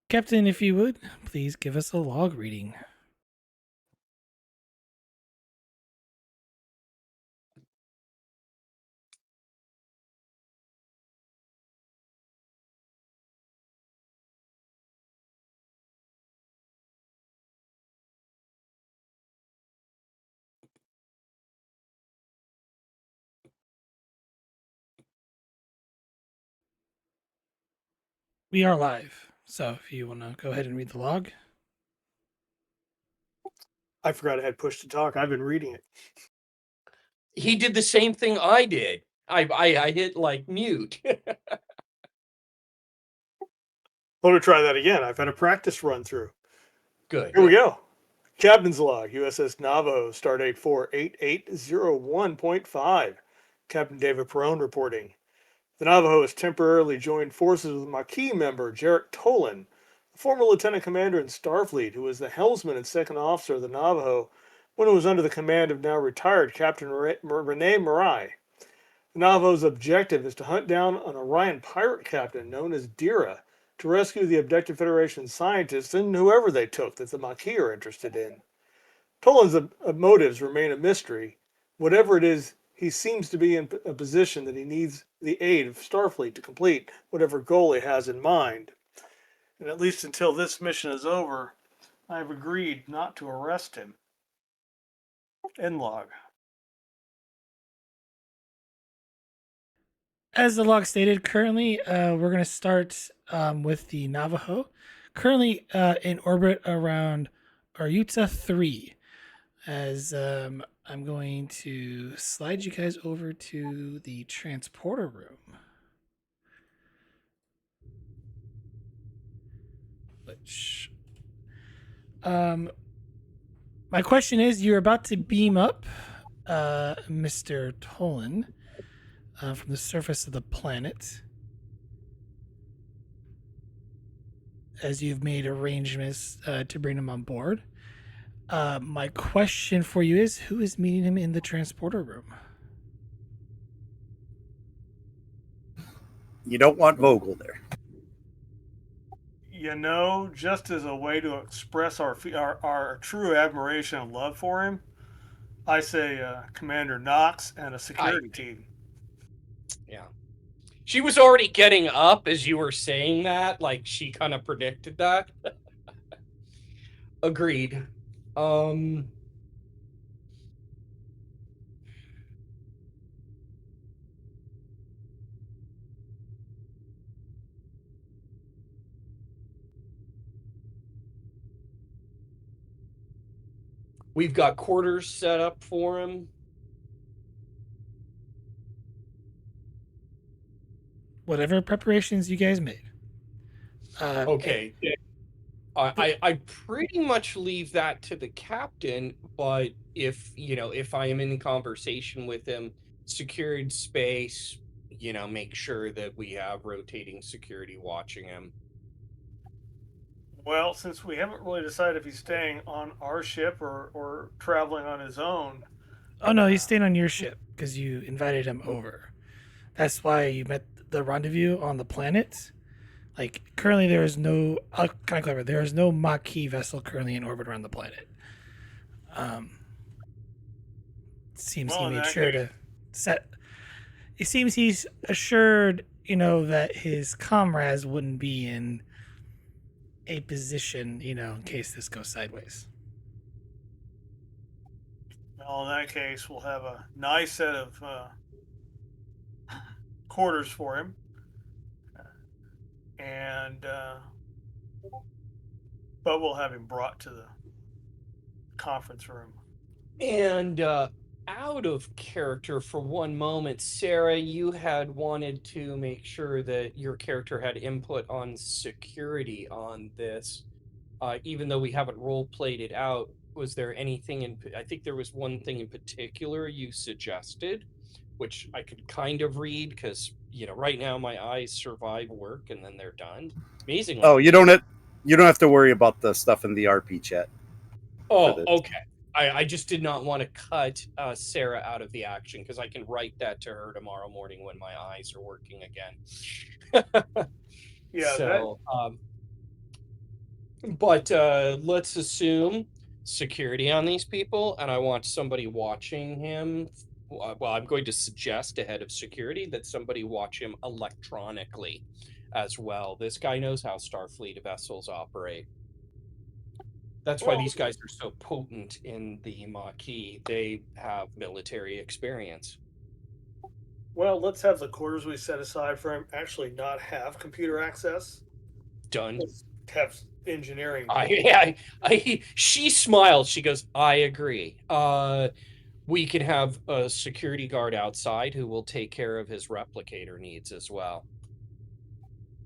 Captain, if you would, please give us a log reading. We are live, so if you want to go ahead and read the log. I forgot I had push to talk. I've been reading it. He did the same thing I did. I hit like mute. I'm going to try that again. I've had a practice run through. Good. Here we go. Captain's log, USS Navajo, stardate 48801.5. Captain David Perone reporting. The Navajo has temporarily joined forces with Maquis member Jarek Tolin, a former lieutenant commander in Starfleet who was the helmsman and second officer of the Navajo when it was under the command of now retired Captain Rene Marais. The Navajo's objective is to hunt down an Orion Pirate Captain known as Dera to rescue the abducted Federation scientists and whoever they took that the Maquis are interested in. Toland's motives remain a mystery. Whatever it is, he seems to be in a position that he needs the aid of Starfleet to complete whatever goal he has in mind. And at least until this mission is over, I have agreed not to arrest him. End log. As the log stated, currently we're going to start with the Navajo, currently in orbit around Ariuta 3. As I'm going to slide you guys over to the transporter room. Which, my question is, you're about to beam up Mr. Tolin from the surface of the planet, as you've made arrangements to bring him on board. My question for you is, who is meeting him in the transporter room? You don't want Vogel there. You know, just as a way to express our true admiration and love for him, I say Commander Knox and a security team. Yeah. She was already getting up as you were saying that, like she kind of predicted that. Agreed. We've got quarters set up for him. Whatever preparations you guys made. Okay. I pretty much leave that to the captain, but if I am in conversation with him, secured space, make sure that we have rotating security watching him. Well, since we haven't really decided if he's staying on our ship or traveling on his own. Oh no, he's staying on your ship because you invited him over. That's why you met the rendezvous on the planet. Like currently, there is no. Kind of clever. There is no Maquis vessel currently in orbit around the planet. Seems he made sure to set. It seems he's assured, that his comrades wouldn't be in a position, in case this goes sideways. Well, in that case, we'll have a nice set of quarters for him, but we'll have him brought to the conference room. And out of character for one moment, Sarah, you had wanted to make sure that your character had input on security on this, even though we haven't role played it out. Was there anything I think there was one thing in particular you suggested, which I could kind of read because right now my eyes survive work and then they're done. Amazingly. Oh, you don't have to worry about the stuff in the RP chat. Oh, okay. I just did not want to cut Sarah out of the action because I can write that to her tomorrow morning when my eyes are working again. Yeah. So, But let's assume security on these people, and I want somebody watching him. Well, I'm going to suggest ahead of security that somebody watch him electronically as well. This guy knows how Starfleet vessels operate. That's why Well, these guys are so potent in the Maquis. They have military experience. well, let's have the quarters we set aside for him actually not have computer access. Done. Let's have engineering. She smiles. She goes, I agree. We can have a security guard outside who will take care of his replicator needs as well.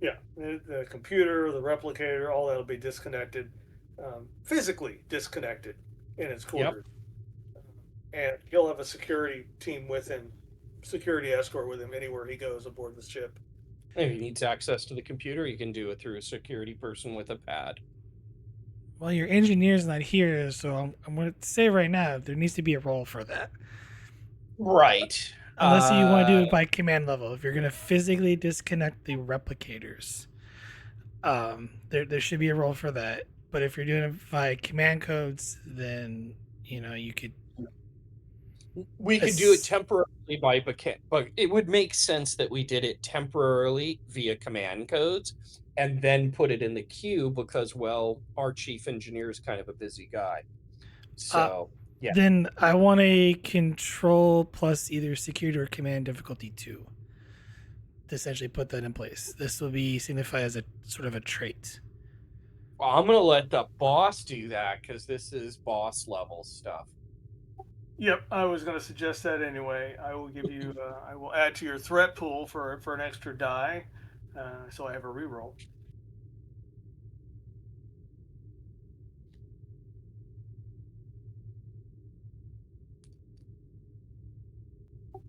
Yeah, the computer, the replicator, all that'll be disconnected, physically disconnected in his Yep. quarters. And he'll have a security team with him, security escort with him anywhere he goes aboard the ship. If he needs access to the computer, he can do it through a security person with a pad. Well, your engineer's not here, so I'm going to say right now there needs to be a role for that. Right. Unless you want to do it by command level. If you're going to physically disconnect the replicators, there should be a role for that. But if you're doing it by command codes, then you could. We could do it temporarily but it would make sense that we did it temporarily via command codes and then put it in the queue because, well, our chief engineer is kind of a busy guy. So, yeah. Then I want a control plus either security or command difficulty 2 to essentially put that in place. This will be signified as a sort of a trait. Well, I'm going to let the boss do that because this is boss level stuff. Yep, I was going to suggest that anyway. I will give you. I will add to your threat pool for an extra die, so I have a reroll.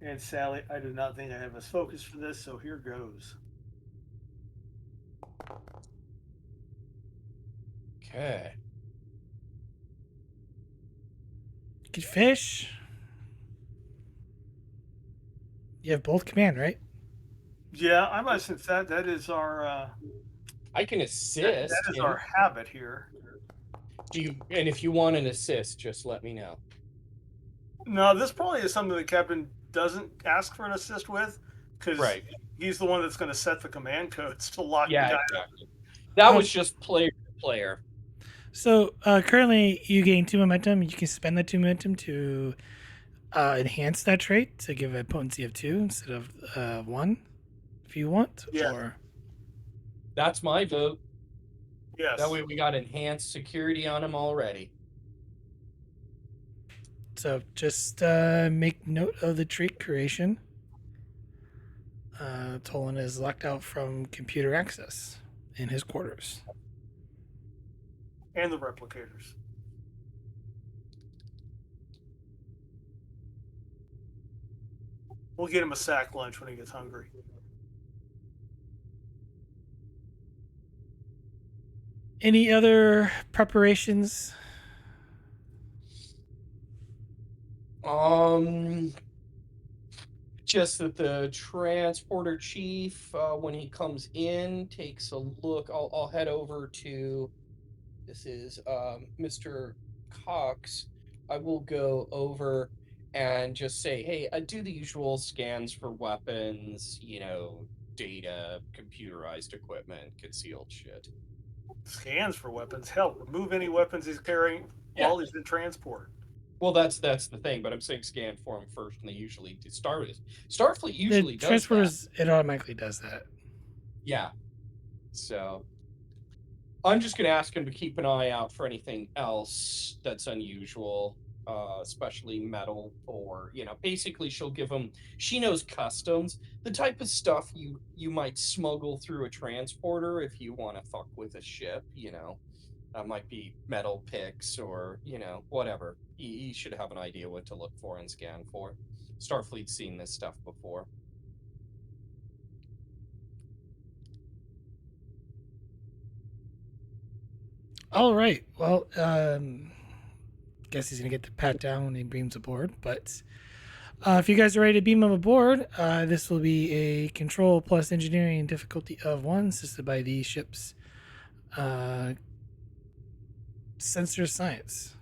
And Sally, I do not think I have a focus for this, so here goes. Okay. Good fish. You have both command, right? Yeah, I must since that is our I can assist. that is our habit here. And if you want an assist, just let me know. No, this probably is something the captain doesn't ask for an assist with, because he's the one that's going to set the command codes to lock the guy exactly. That was just player to player. So currently you gain 2 momentum. You can spend that 2 momentum to enhance that trait to give a potency of 2 instead of 1 if you want. Yeah. Or that's my vote. Yes. That way we got enhanced security on him already. So just make note of the trait creation. Tolin is locked out from computer access in his quarters. And the replicators. We'll get him a sack lunch when he gets hungry. Any other preparations? Just that the transporter chief, when he comes in, takes a look. I'll head over to. This is Mr. Cox. I will go over and just say, hey, I do the usual scans for weapons, data, computerized equipment, concealed shit. Scans for weapons. Hell, remove any weapons he's carrying while he's in transport. Well, that's the thing, but I'm saying scan for him first, and they usually do. Starfleet usually does transporters, it automatically does that. Yeah. So I'm just going to ask him to keep an eye out for anything else that's unusual, especially metal or, basically she'll give him, she knows customs, the type of stuff you might smuggle through a transporter if you want to fuck with a ship, might be metal picks or, whatever. He should have an idea what to look for and scan for. Starfleet's seen this stuff before. All right. Well, guess he's gonna get the pat down when he beams aboard. But if you guys are ready to beam him aboard, this will be a control plus engineering difficulty of 1, assisted by the ship's sensor science.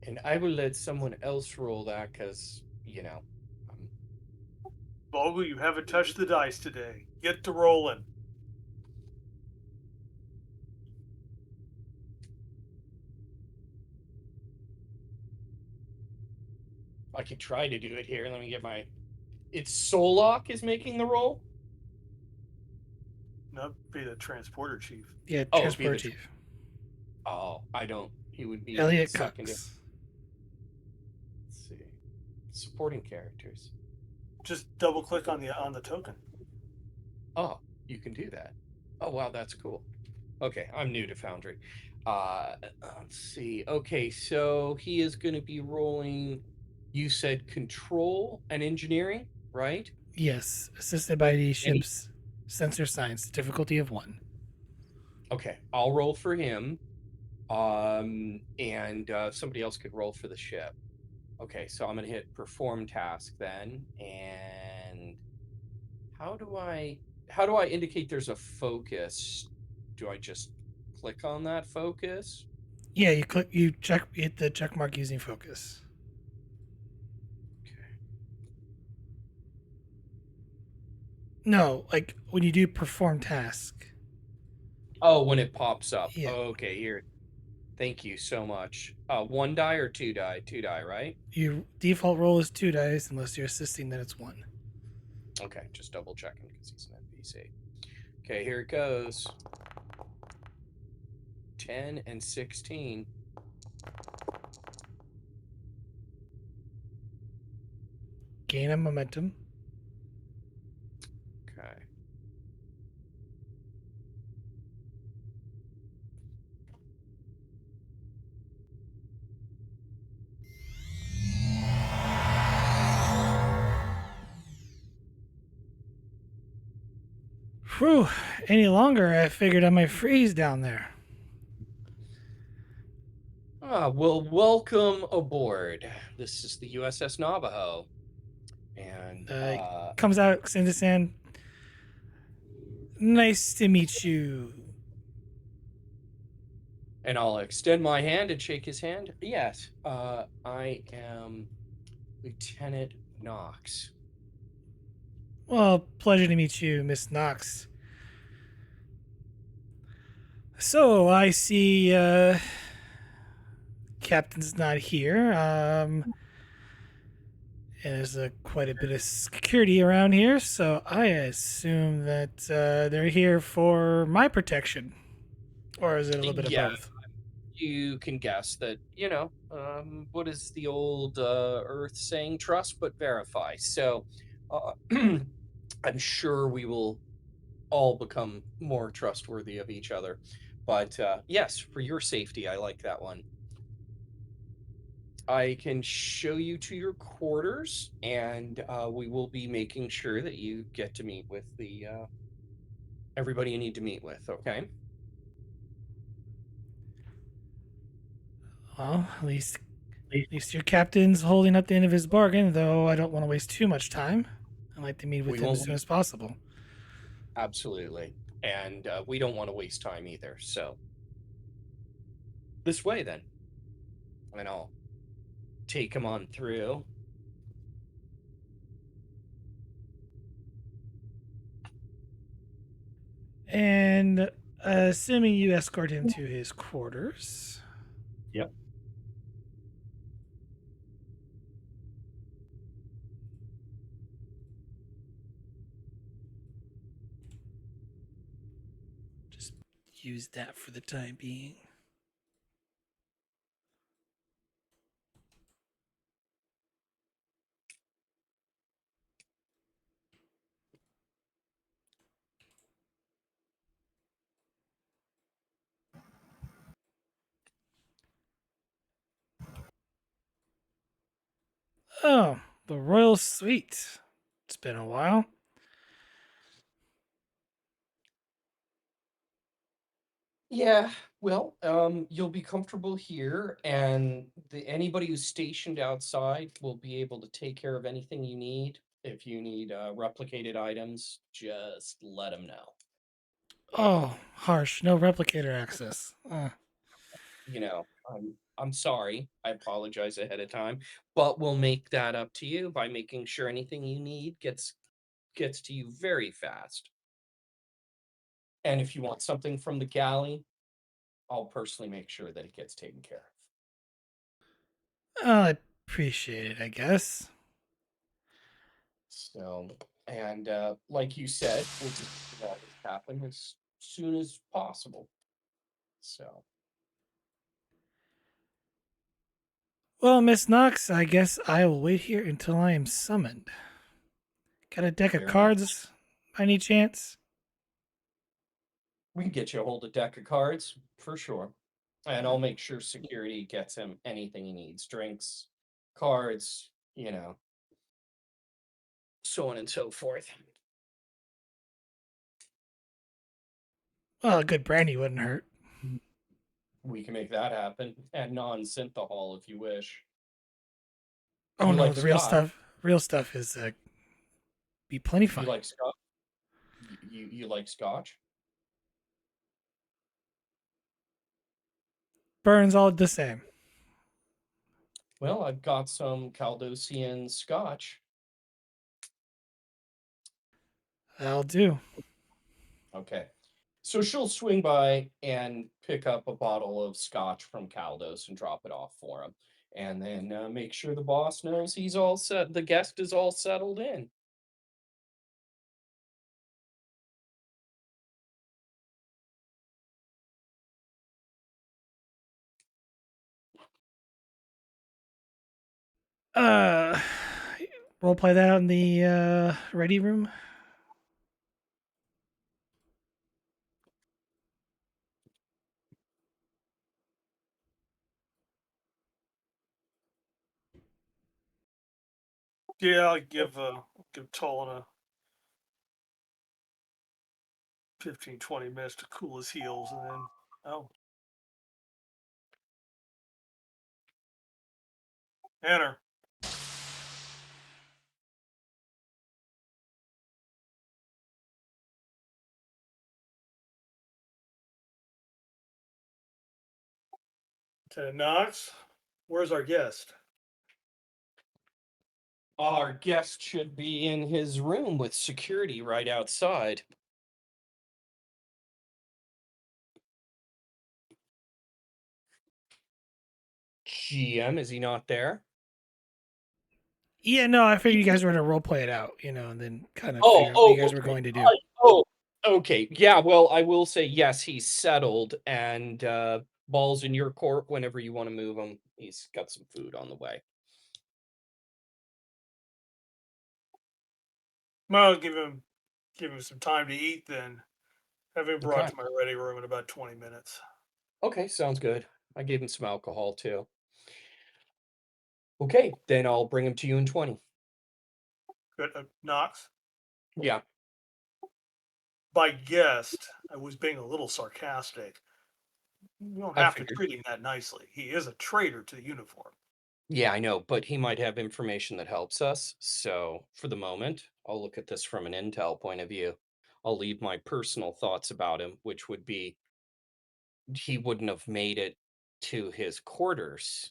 And I will let someone else roll that because, Bogu, you haven't touched the dice today. Get to rolling. I could try to do it here. Let me get my. It's Solok is making the roll? That'd be the transporter chief. Yeah, Oh, transport chief. Oh, I don't. He would be Elliot second. Cox. Let's see. Supporting characters. Just double click on the token. Oh, you can do that. Oh, wow, that's cool. Okay, I'm new to Foundry. Let's see. Okay, so he is going to be rolling. You said control and engineering, right? Yes, assisted by the And ship's sensor science, difficulty of 1. Okay, I'll roll for him. And somebody else could roll for the ship. Okay, so I'm gonna hit perform task then. And how do I indicate there's a focus? Do I just click on that focus? Yeah, you hit the check mark using focus. Okay. No, like when you do perform task. Oh, when it pops up. Yeah. Okay, here. Thank you so much. 1 die or 2 die? 2 die, right? Your default roll is 2 dice, unless you're assisting, then it's 1. Okay, just double checking because he's an NPC. Okay, here it goes. 10 and 16. Gain a momentum. Okay. Whew, any longer, I figured I might freeze down there. Well, welcome aboard. This is the USS Navajo. And, Comes out, extends his hand. Nice to meet you. and I'll extend my hand and shake his hand. Yes, I am Lieutenant Knox. Well, pleasure to meet you, Miss Knox. So, I see Captain's not here. And there's quite a bit of security around here, so I assume that they're here for my protection. Or is it a little bit of Yeah, both? you can guess that, what is the old Earth saying? Trust but verify. So I'm sure we will all become more trustworthy of each other. But yes, for your safety, I like that one. I can show you to your quarters, and we will be making sure that you get to meet with the everybody you need to meet with. Okay. Well, at least your captain's holding up the end of his bargain, though I don't want to waste too much time. I'd like to meet with We him won't as soon as possible. Absolutely, and we don't want to waste time either. So this way then, and I'll take him on through. And assuming you escort him to his quarters. Yep. Just use that for the time being. Oh, the Royal Suite. It's been a while. Yeah, Well, you'll be comfortable here, and anybody who's stationed outside will be able to take care of anything you need. If you need replicated items, just let them know. Oh, harsh. No replicator access. You know, I'm sorry. I apologize ahead of time, but we'll make that up to you by making sure anything you need gets to you very fast. And if you want something from the galley, I'll personally make sure that it gets taken care of. I appreciate it, I guess. So, and like you said, we'll just make this happen as soon as possible. So, Well, Miss Knox, I guess I will wait here until I am summoned. Got a deck of fair enough. cards by any chance? We can get you a hold of deck of cards for sure. And I'll make sure security gets him anything he needs, drinks, cards, so on and so forth. Well, a good brandy wouldn't hurt. We can make that happen. And non-synthahol if you wish. Oh You no, like the real scotch? stuff. Real stuff is be plenty You fine. like scotch? You like scotch? Burns all the same. Well, I've got some Caldosian scotch. That'll do. Okay. So she'll swing by and pick up a bottle of scotch from Caldos and drop it off for him. And then make sure the boss knows he's all set. The guest is all settled in. Uh, Role play that in the ready room. Yeah, I'll give Tolan a 15, 20 minutes to cool his heels, and then enter. Lieutenant Knox, where's our guest? Our guest should be in his room with security right outside. GM, is he not there? Yeah, no, I figured you guys were gonna role play it out, and then kind of Oh, figure out what oh, you guys were okay. going to do. Oh, okay. Yeah, well, I will say yes, he's settled, and ball's in your court whenever you want to move him. He's got some food on the way. Well, give him some time to eat, then have him brought Okay. to my ready room in about 20 minutes. Okay, sounds good. I gave him some alcohol too. Okay, then I'll bring him to you in 20. Good, Knox. Yeah, By guest, I was being a little sarcastic. You don't I have to figured. treat him that nicely. He is a traitor to the uniform. Yeah, I know, but he might have information that helps us. So for the moment, I'll look at this from an intel point of view. I'll leave my personal thoughts about him, which would be he wouldn't have made it to his quarters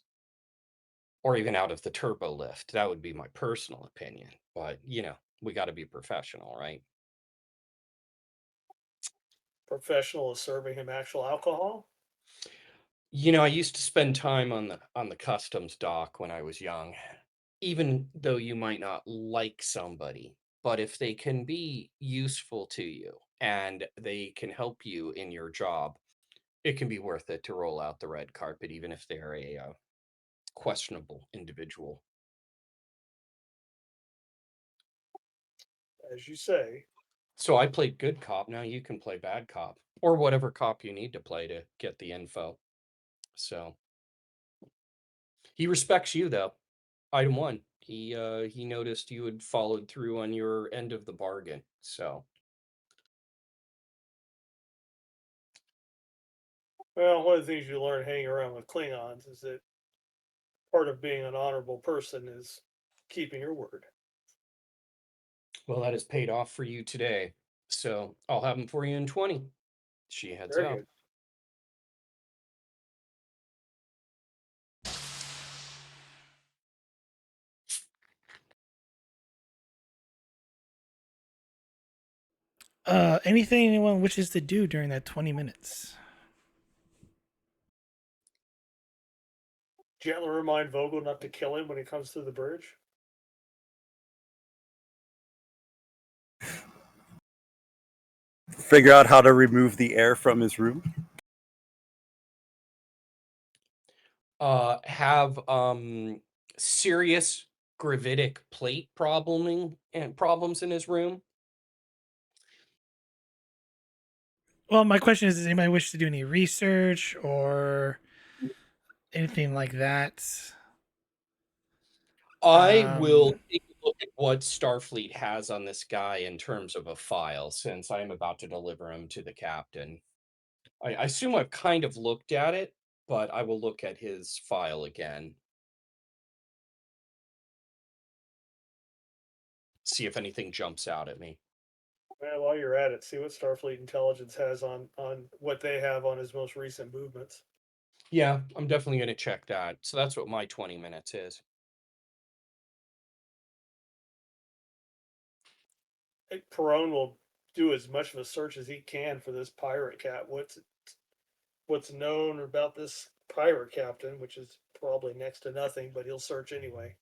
or even out of the turbo lift. That would be my personal opinion. But, we got to be professional, right? Professional is serving him actual alcohol. I used to spend time on the customs dock when I was young. Even though you might not like somebody, but if they can be useful to you and they can help you in your job, it can be worth it to roll out the red carpet, even if they're a questionable individual. As you say, So I played good cop. Now you can play bad cop or whatever cop you need to play to get the info. So he respects you though. Item one. He noticed you had followed through on your end of the bargain. So Well, one of the things you learn hanging around with Klingons is that part of being an honorable person is keeping your word. Well, that has paid off for you today. So I'll have them for you in 20. She heads Very out. good. Anything anyone wishes to do during that 20 minutes? Gently remind Vogel not to kill him when he comes through the bridge. Figure out how to remove the air from his room. Have serious gravitic plate problems in his room. Well, my question is, does anybody wish to do any research or anything like that? I will Um, take a look at what Starfleet has on this guy in terms of a file, since I'm about to deliver him to the captain. I assume I've kind of looked at it, but I will look at his file again. See if anything jumps out at me. Well, while you're at it, see what Starfleet intelligence has on what they have on his most recent movements. Yeah, I'm definitely going to check that. So that's what my 20 minutes is. I think Perone will do as much of a search as he can for this pirate cat. What's known about this pirate captain, which is probably next to nothing, but he'll search anyway.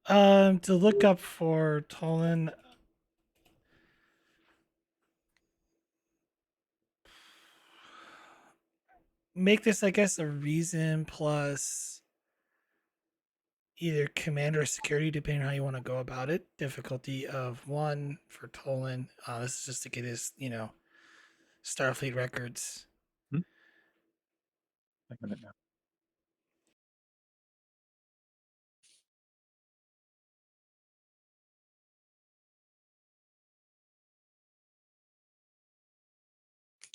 to look up for Tolan, make this, I guess, a reason plus either command or security, depending on how you want to go about it. Difficulty of 1 for Tolan. This is just to get his, Starfleet records. I got it now.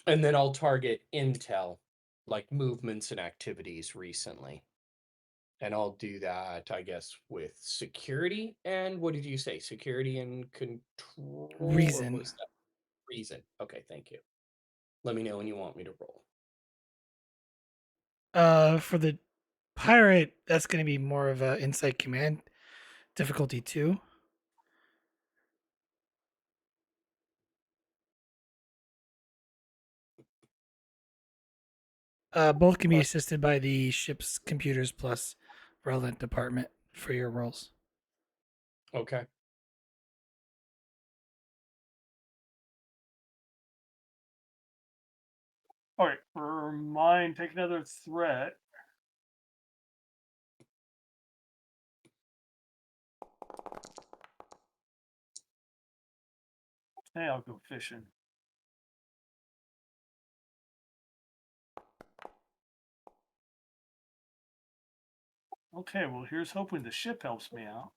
And then I'll target intel, like movements and activities recently. And I'll do that, I guess, with security. And what did you say? Security and control? Or Reason. was that reason? Okay, thank you. Let me know when you want me to roll. For the pirate, that's going to be more of a insight command. Difficulty 2. Both can be assisted by the ship's computers plus relevant department for your roles. Okay. All right, for mine, take another threat. Hey, I'll go fishing. Okay, well, here's hoping the ship helps me out.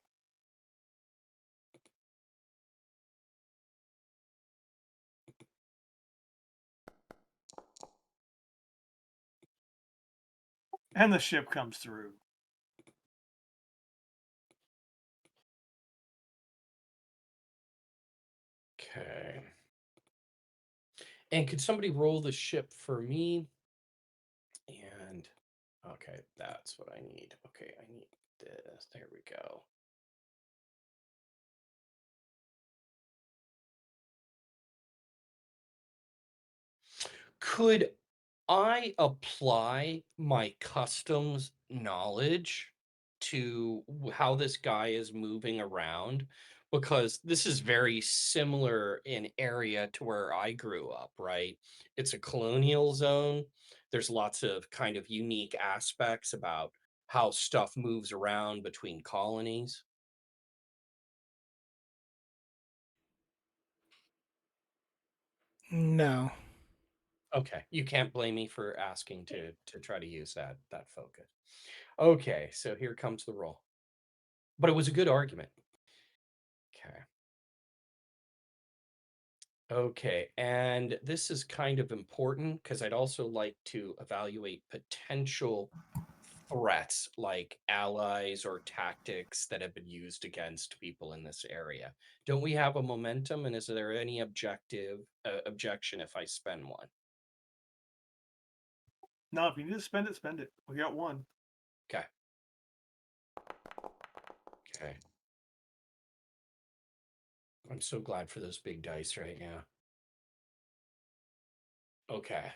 And the ship comes through. Okay. And could somebody roll the ship for me? And okay, that's what I need. Okay, I need this. There we go. Could I apply my customs knowledge to how this guy is moving around? Because this is very similar in area to where I grew up, right? It's a colonial zone. There's lots of kind of unique aspects about how stuff moves around between colonies. No. Okay, you can't blame me for asking to try to use that focus. Okay, so here comes the roll. But it was a good argument. Okay. Okay, and this is kind of important because I'd also like to evaluate potential threats like allies or tactics that have been used against people in this area. Don't we have a momentum, and is there any objection if I spend one? No, if you need to spend it, spend it. We got one. Okay. Okay. I'm so glad for those big dice right now. Okay.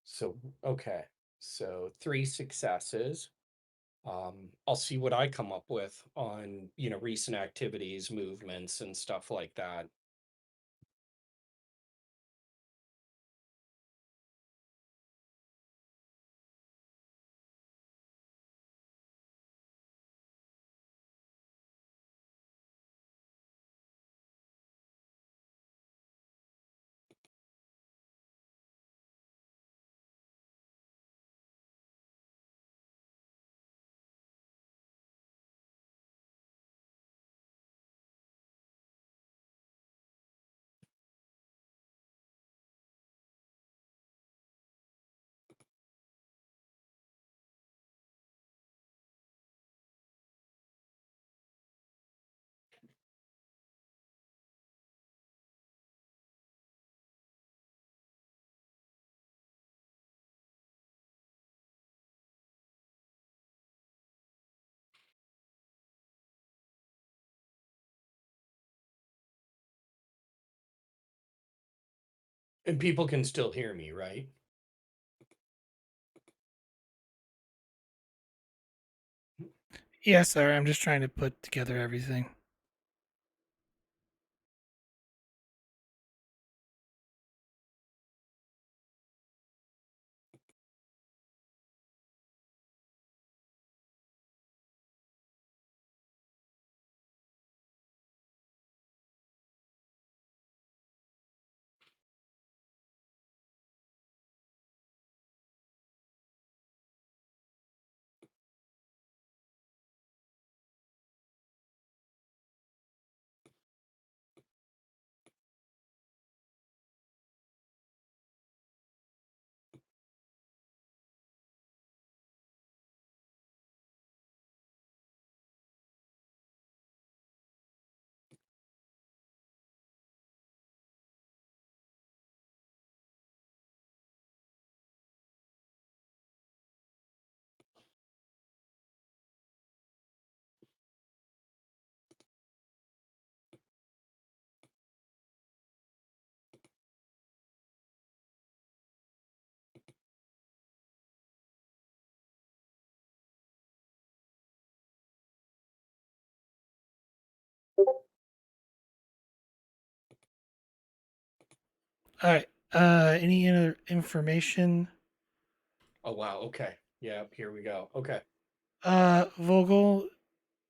So, okay. So 3 successes. I'll see what I come up with on, recent activities, movements, and stuff like that. And people can still hear me, right? Yeah, sorry, I'm just trying to put together everything. All right. Any other information? Oh, wow. Okay. Yeah, here we go. Okay. Vogel,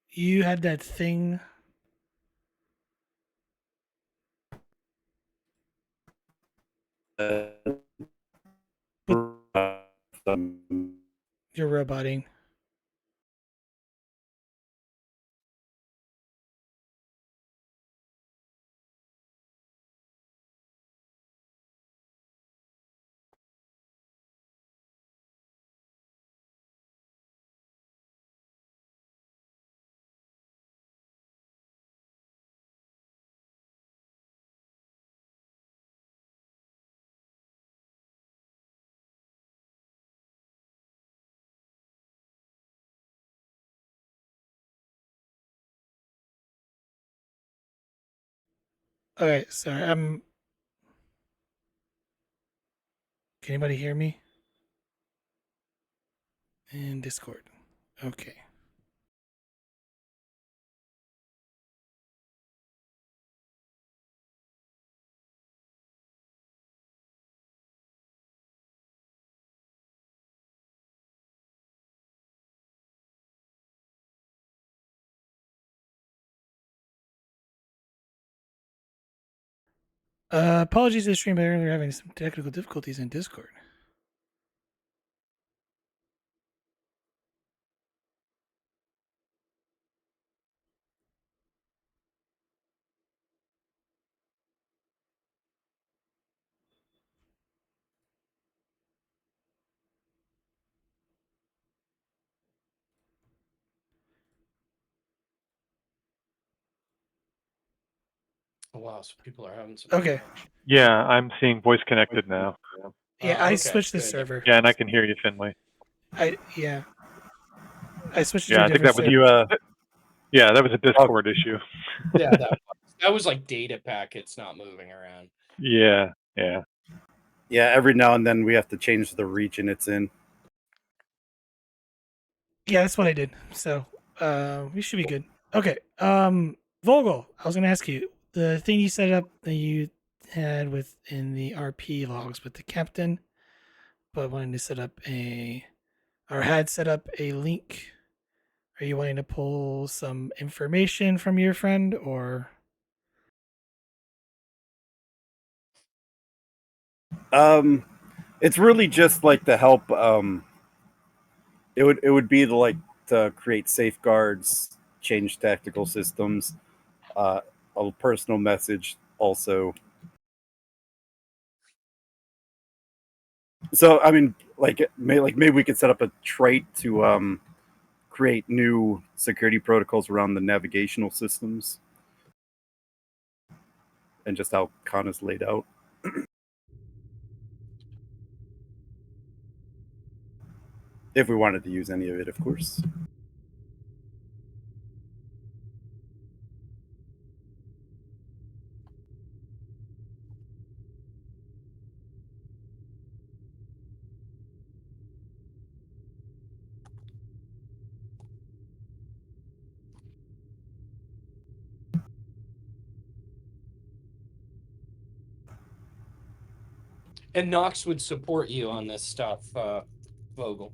you had that thing. With your roboting. Okay, sorry. Can anybody hear me? In Discord. Okay. Apologies to the stream, but we're having some technical difficulties in Discord. Oh, wow, so people are having some. Okay. Yeah, I'm seeing voice connected now. Yeah, Oh, I okay, switched the good. server. Yeah, and I can hear you, Finley. I switched to Yeah, a I think different that was server. You yeah, that was a Discord issue. Yeah, that was like data packets not moving around. Yeah. yeah, every now and then we have to change the region it's in. Yeah, that's what I did. So we should be good. Okay. Vogel, I was gonna ask you the thing you set up that you had within the RP logs with the captain, but wanting to set up had set up a link. Are you wanting to pull some information from your friend or It's really just like to help. It would be to like to create safeguards, change tactical systems, uh, a personal message also. So I mean, maybe we could set up a trait to create new security protocols around the navigational systems, and just how Khan is laid out. If we wanted to use any of it, of course. And Knox would support you on this stuff, Vogel.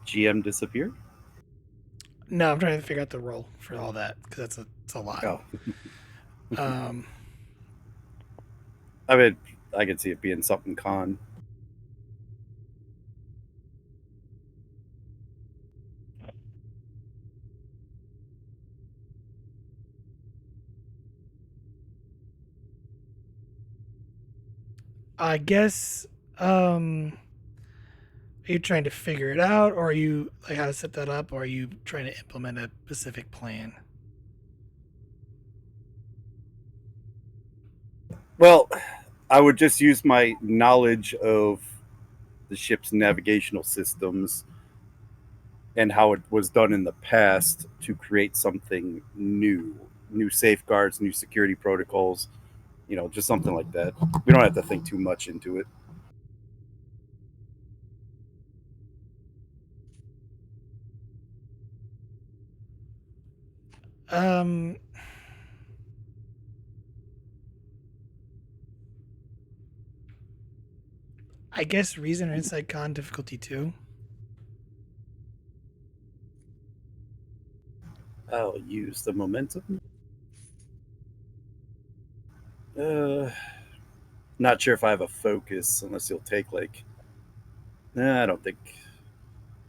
GM disappeared. no? I'm trying to figure out the role for all that because it's a lot. Oh, Um, I mean, I could see it being something Khan. I guess are you trying to figure it out, or are you like how to set that up, or are you trying to implement a specific plan? Well, I would just use my knowledge of the ship's navigational systems and how it was done in the past to create something new safeguards, new security protocols, just something like that. We don't have to think too much into it. Um, I guess reason or insight con difficulty 2. I'll use the momentum. Uh, Not sure if I have a focus unless you'll take like. Nah, I don't think.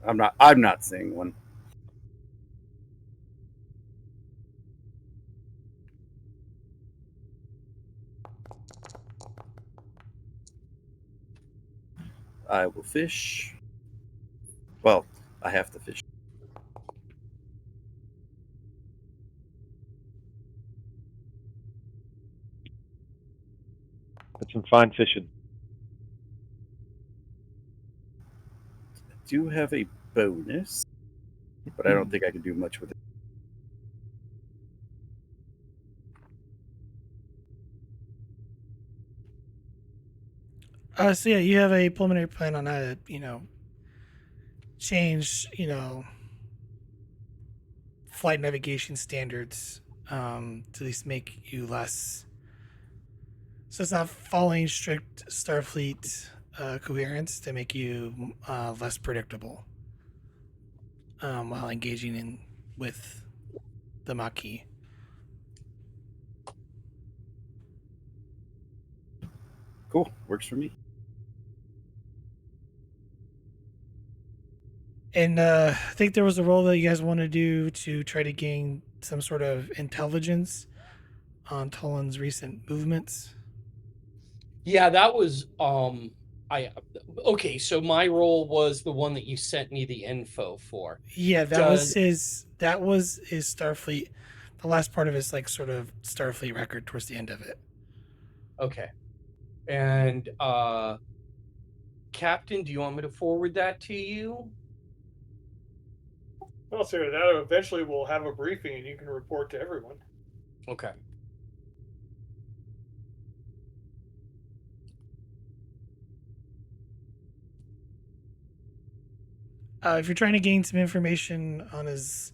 I'm not seeing one. I will fish. Well, I have to fish. That's some fine fishing. Do have a bonus, but I don't think I can do much with it. So yeah, you have a preliminary plan on how to change flight navigation standards to at least make you less. So it's not following strict Starfleet coherence to make you less predictable while engaging in with the Maquis. Cool. Works for me. And I think there was a role that you guys want to do to try to gain some sort of intelligence on Tolan's recent movements. Yeah, that was I okay, so my role was the one that you sent me the info for. Yeah, that was Does his. That was his Starfleet. The last part of his like sort of Starfleet record towards the end of it. okay. And Captain, do you want me to forward that to you? Well, sir, that eventually we'll have a briefing and you can report to everyone. Okay. If you're trying to gain some information on his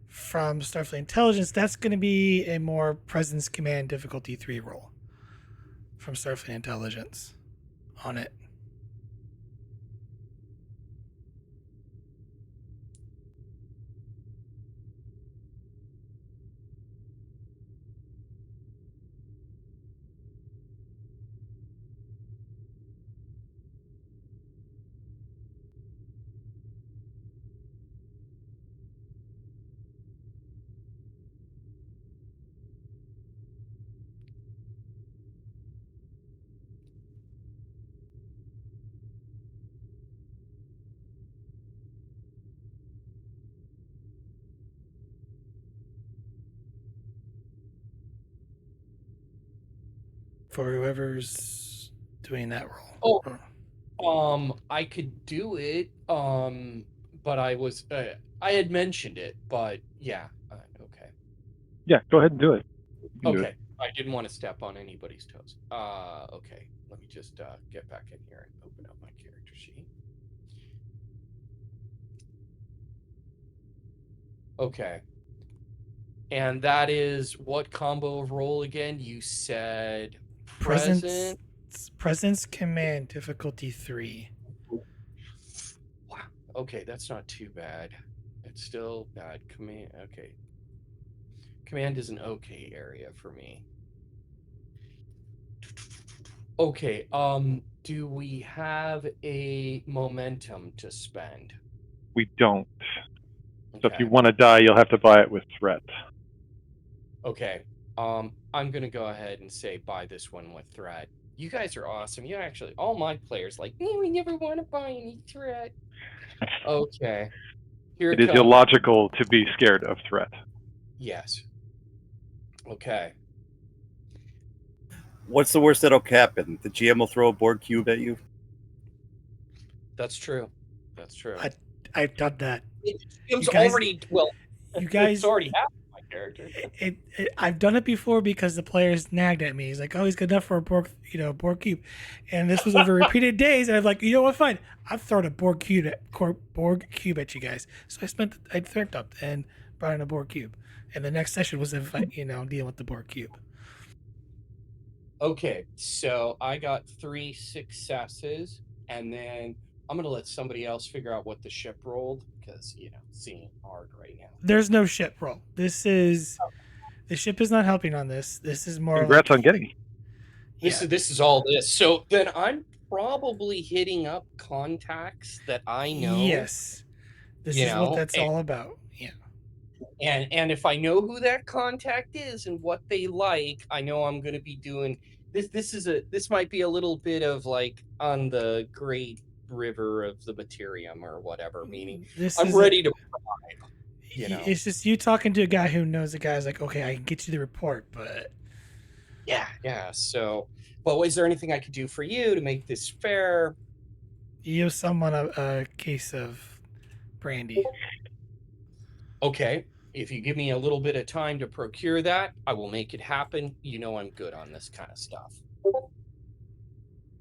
from Starfleet Intelligence, that's going to be a more Presence Command Difficulty 3 roll from Starfleet Intelligence on it. For whoever's doing that role. I could do it. But I had mentioned it, but yeah. Okay. Yeah, go ahead and do it. You can do it. Okay. I didn't want to step on anybody's toes. Okay. Let me just get back in here and open up my character sheet. Okay. And that is what combo of roll again? You said Presence Command Difficulty 3. Wow. Okay, that's not too bad. It's still bad. Command. Okay. Command is an okay area for me. Okay. Do we have a momentum to spend? We don't. So if you Okay. want to die, you'll have to buy it with threat. Okay. I'm gonna go ahead and say buy this one with threat. You guys are awesome. You actually, all my players like, no, we never want to buy any threat. Okay. Here It is comes. illogical to be scared of threat. Yes. Okay. What's the worst that'll happen? The GM will throw a board cube at you? That's true. That's true. I've done that. It's guys- already well. You guys, It's already happened. My character. I've done it before because the players nagged at me. He's like, "Oh, he's good enough for a Borg, Borg cube," and this was over repeated days. And I'm like, "You know what? Fine. I've thrown a Borg cube at you guys." So I threat up and brought in a Borg cube, and the next session was dealing with the Borg cube. Okay, so I got 3 successes, and then I'm gonna let somebody else figure out what the ship rolled because seeing hard right now. There's no ship roll. The ship is not helping on this. This is more. Congrats on getting it. This is all this. So then I'm probably hitting up contacts that I know. Yes, this is what that's all about. Yeah. And if I know who that contact is and what they like, I know I'm going to be doing this. This might be a little bit of like on the Great River of the Materium or whatever. Meaning, I'm ready to bribe. It's just you talking to a guy who knows the guy's like, okay, I can get you the report, but yeah. So, but is there anything I could do for you to make this fair? You owe someone a case of brandy. Okay. If you give me a little bit of time to procure that, I will make it happen. You know I'm good on this kind of stuff.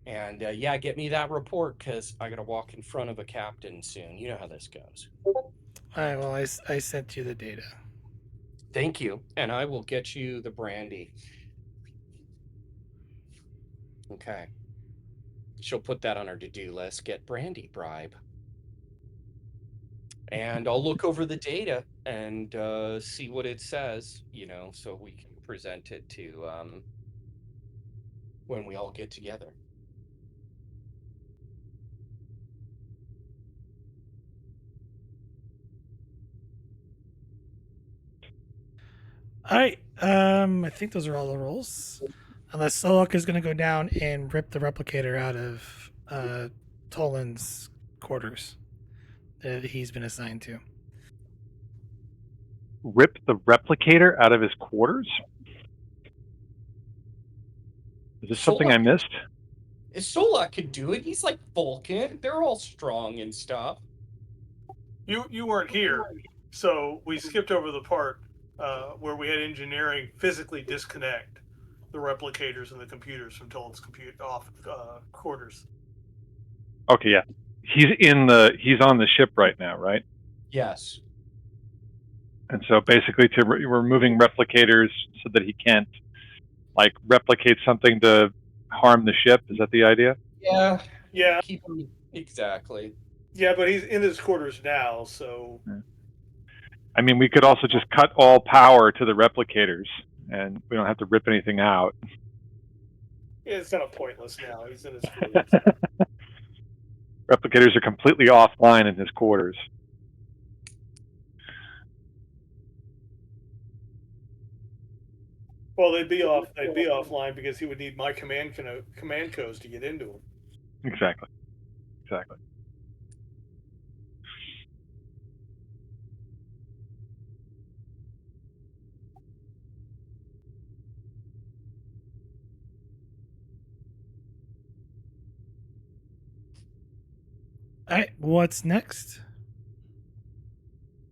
And get me that report because I got to walk in front of a captain soon. You know how this goes. All right, well, I sent you the data. Thank you. And I will get you the brandy. Okay. She'll put that on her to-do list, get Brandy bribe. And I'll look over the data and see what it says, so we can present it to when we all get together. All right. I think those are all the rolls. Unless Solok is going to go down and rip the replicator out of Tolan's quarters that he's been assigned to. Rip the replicator out of his quarters? Is this something I missed? Solak could do it. He's like Vulcan. They're all strong and stuff. You weren't here, so we skipped over the part where we had engineering physically disconnect the replicators and the computers from Tolan's quarters. Okay, yeah. He's on the ship right now, right? Yes. And so basically we're moving replicators so that he can't replicate something to harm the ship. Is that the idea? Yeah. Yeah. Keep him exactly. Yeah, but he's in his quarters now, so. Yeah. I mean, we could also just cut all power to the replicators, and we don't have to rip anything out. Yeah, it's kind of pointless now. He's in his quarters. Replicators are completely offline in his quarters. Well, they'd be offline because he would need my command codes to get into them. Exactly. All right. What's next?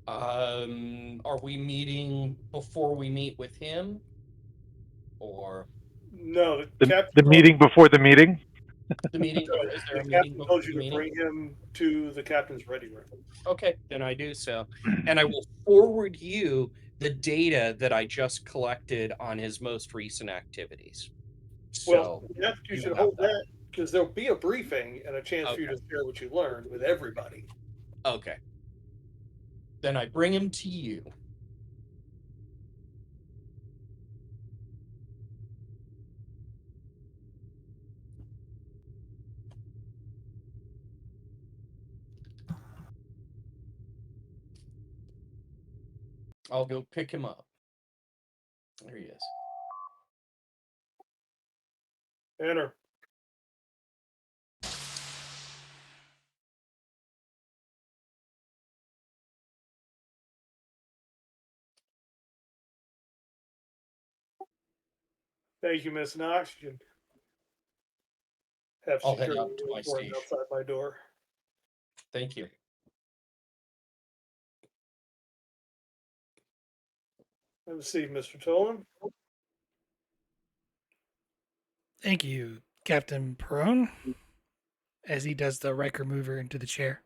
Are we meeting before we meet with him? Or No, the meeting before the meeting? the meeting? Is there a the meeting captain before told the you to meeting? bring him to the captain's ready room. Okay, then I do so. And I will forward you the data that I just collected on his most recent activities. Well, So you should hold that because there'll be a briefing and a chance for you Okay. to share what you learned with everybody. Okay. Then I bring him to you. I'll go pick him up. There he is. Enter. Thank you, Miss Knox. You can have I'll head security out to my for him station. outside my door. Thank you. Have a seat, Mr. Tolan. Thank you, Captain Perone, as he does the Riker mover into the chair.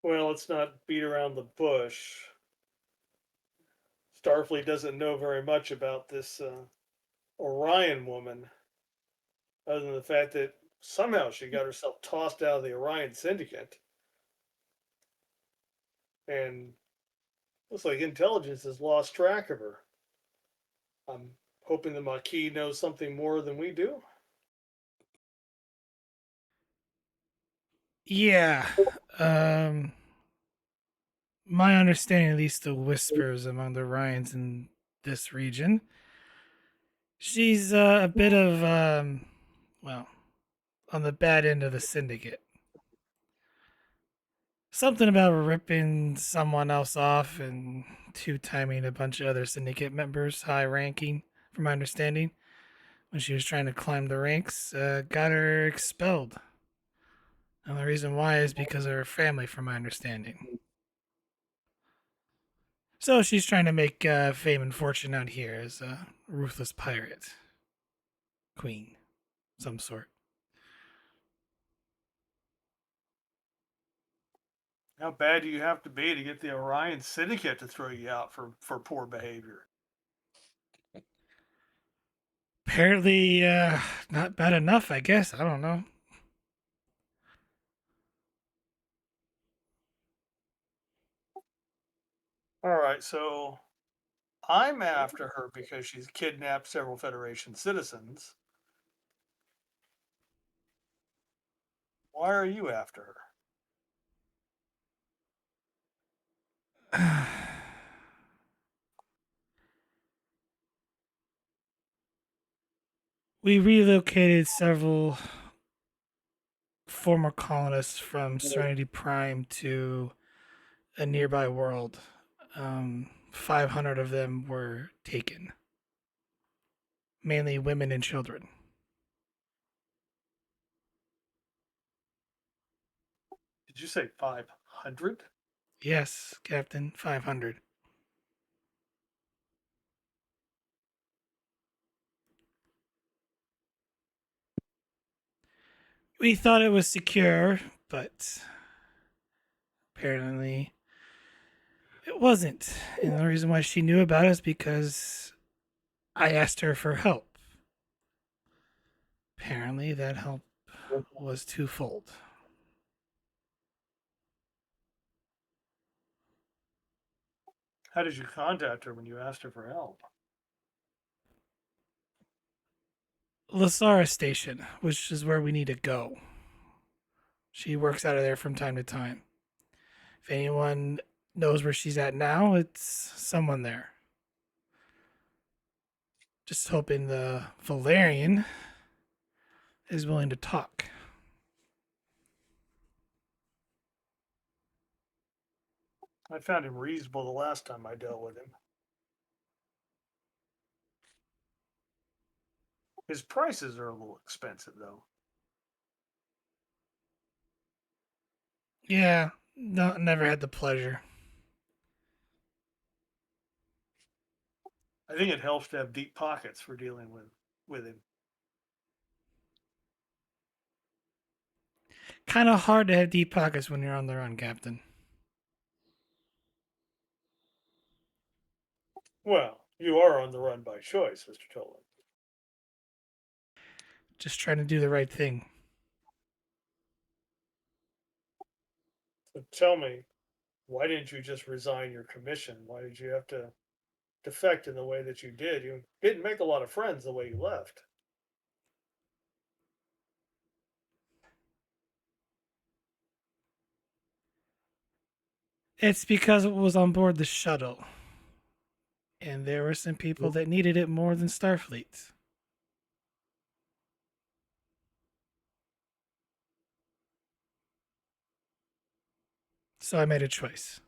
Well, let's not beat around the bush. Starfleet doesn't know very much about this Orion woman, other than the fact that somehow she got herself tossed out of the Orion Syndicate. And looks like intelligence has lost track of her. I'm hoping the Maquis knows something more than we do. Yeah. My understanding, at least the whispers among the Ryans in this region, she's a bit of, on the bad end of the syndicate. Something about ripping someone else off and two-timing a bunch of other syndicate members, high ranking, from my understanding, when she was trying to climb the ranks, got her expelled. And the reason why is because of her family, from my understanding. So she's trying to make fame and fortune out here as a ruthless pirate. Queen. Some sort. How bad do you have to be to get the Orion Syndicate to throw you out for poor behavior? Apparently, not bad enough, I guess. I don't know. All right, so I'm after her because she's kidnapped several Federation citizens. Why are you after her? We relocated several former colonists from Serenity Prime to a nearby world. 500 of them were taken, mainly women and children. Did you say 500? Yes, Captain, 500. We thought it was secure, but apparently it wasn't. And the reason why she knew about it is because I asked her for help. Apparently, that help was twofold. How did you contact her when you asked her for help? Lasara Station, which is where we need to go. She works out of there from time to time. If anyone knows where she's at now, it's someone there. Just hoping the Valerian is willing to talk. I found him reasonable the last time I dealt with him. His prices are a little expensive, though. Yeah, no, never had the pleasure. I think it helps to have deep pockets for dealing with him. Kind of hard to have deep pockets when you're on the run, Captain. Well, you are on the run by choice, Mr. Tolan. Just trying to do the right thing. So tell me, why didn't you just resign your commission? Why did you have to defect in the way that you did? You didn't make a lot of friends the way you left. It's because it was on board the shuttle. And there were some people that needed it more than Starfleet. So I made a choice.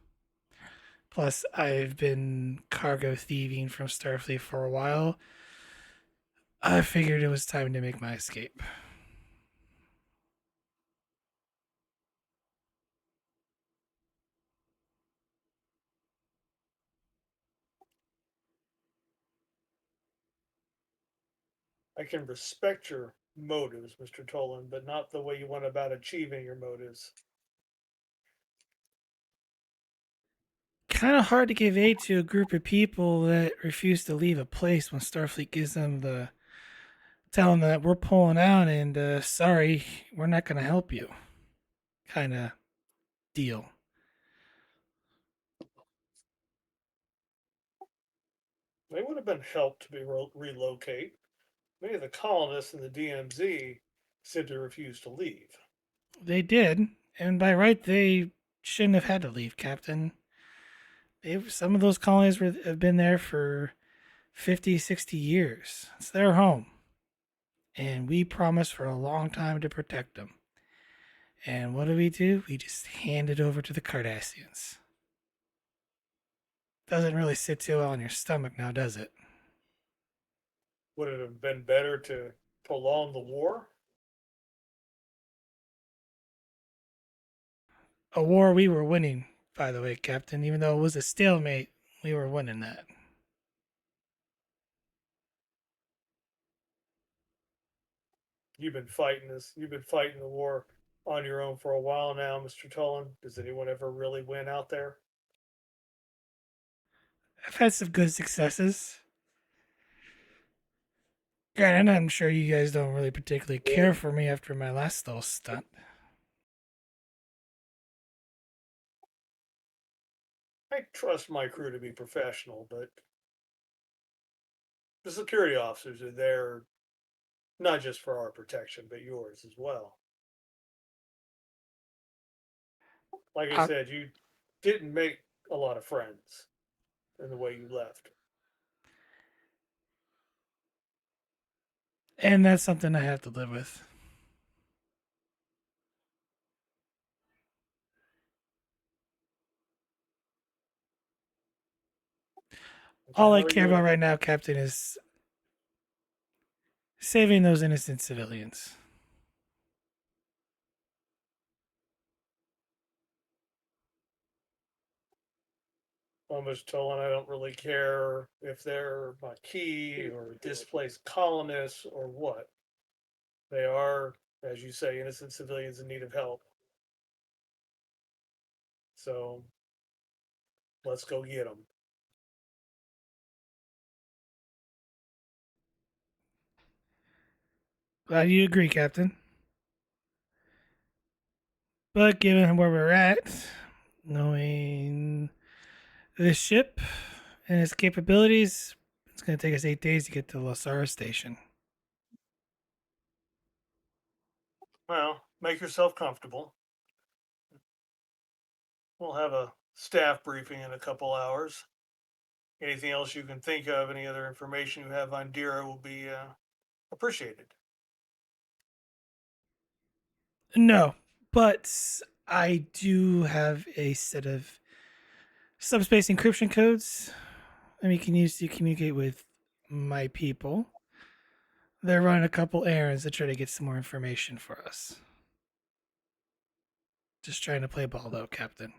Plus, I've been cargo thieving from Starfleet for a while. I figured it was time to make my escape. I can respect your motives, Mr. Tolan, but not the way you went about achieving your motives. Kind of hard to give aid to a group of people that refuse to leave a place when Starfleet gives them the tell them that we're pulling out and sorry, we're not going to help you kind of deal. They would have been helped to be relocate. Many of the colonists in the DMZ simply refused to leave. They did, and by right, they shouldn't have had to leave, Captain. Some of those colonies have been there for 50, 60 years. It's their home. And we promised for a long time to protect them. And what do? We just hand it over to the Cardassians. Doesn't really sit too well on your stomach now, does it? Would it have been better to prolong the war? A war we were winning, by the way, Captain. Even though it was a stalemate, we were winning that. You've been fighting this. You've been fighting the war on your own for a while now, Mr. Tolan. Does anyone ever really win out there? I've had some good successes. Granted, I'm sure you guys don't really particularly care for me after my last little stunt. I trust my crew to be professional, but the security officers are there not just for our protection, but yours as well. Like I Uh, said, you didn't make a lot of friends in the way you left. and that's something I have to live with. All I Whenever care you about right now, Captain, is saving those innocent civilians. almost told, I don't really care if they're Maquis or displaced colonists or what. They are, as you say, innocent civilians in need of help. So let's go get them. Glad you agree, Captain. But given where we're at, knowing this ship and its capabilities, it's going to take us 8 days to get to Lasara Station. Well, make yourself comfortable. We'll have a staff briefing in a couple hours. Anything else you can think of, any other information you have on Dera will be appreciated. No, but I do have a set of subspace encryption codes that we can use to communicate with my people. They're running a couple errands to try to get some more information for us. Just trying to play ball, though, Captain.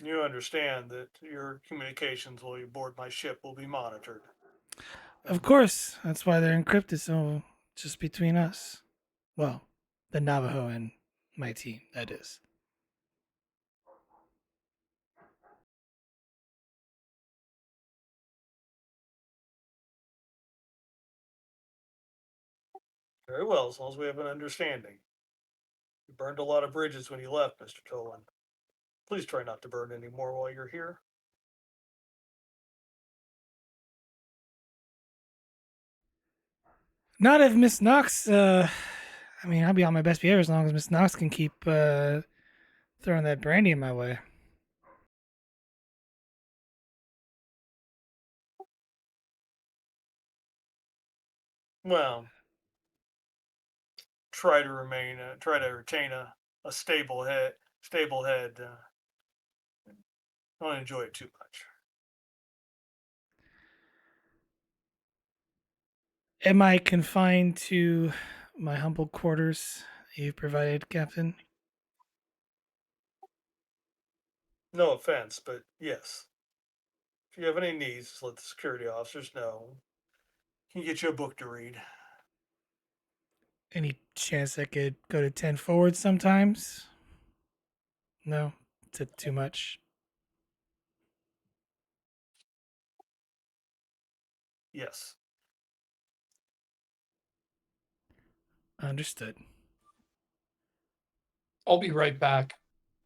You understand that your communications while you board my ship will be monitored. Of course, that's why they're encrypted, so just between us. Well, the Navajo and my team, that is. Very well, as long as we have an understanding. You burned a lot of bridges when you left, Mr. Tolan. Please try not to burn any more while you're here. Not if Miss Knox, I mean, I'll be on my best behavior as long as Miss Knox can keep throwing that brandy in my way. Well, try to retain a stable head. Stable head. Don't enjoy it too much. Am I confined to my humble quarters you've provided, Captain? No offense, but yes. If you have any needs, just let the security officers know. Can get you a book to read. Any chance I could go to 10 forward sometimes? No? Too much? Yes. Understood. I'll be right back.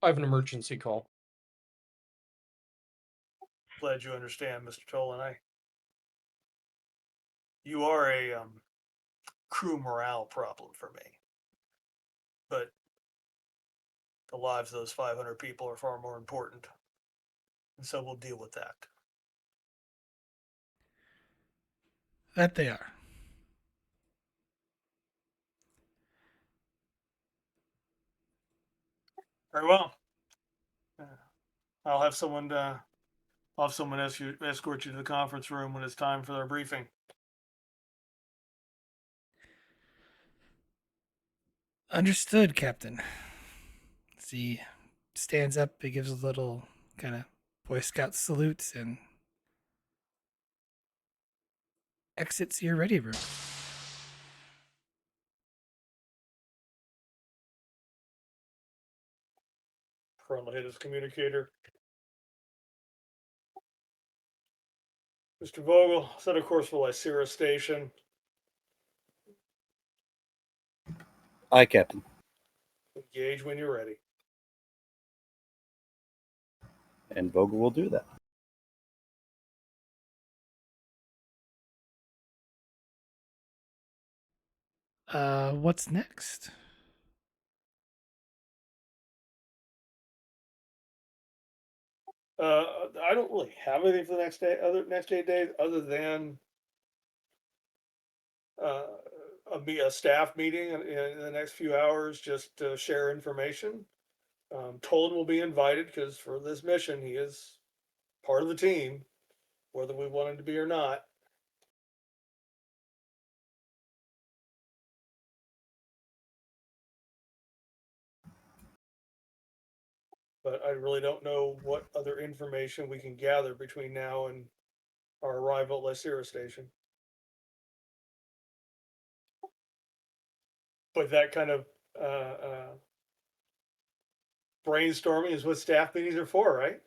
I have an emergency call. Glad you understand, Mr. Tolan. You are a crew morale problem for me. But the lives of those 500 people are far more important. And so we'll deal with that. That they are. Very well. I'll have someone escort you to the conference room when it's time for their briefing. Understood, Captain. As he stands up, he gives a little kind of Boy Scout salute and exits your ready room. Crone will hit his communicator. Mr. Vogel, set a course for Lysira Station. Aye, Captain. Engage when you're ready. And Vogel will do that. What's next? I don't really have anything for the next 8 days, other than a staff meeting in the next few hours, just to share information. Tolan will be invited because for this mission, he is part of the team, whether we want him to be or not. But I really don't know what other information we can gather between now and our arrival at Lysira Station. But that kind of brainstorming is what staff meetings are for, right?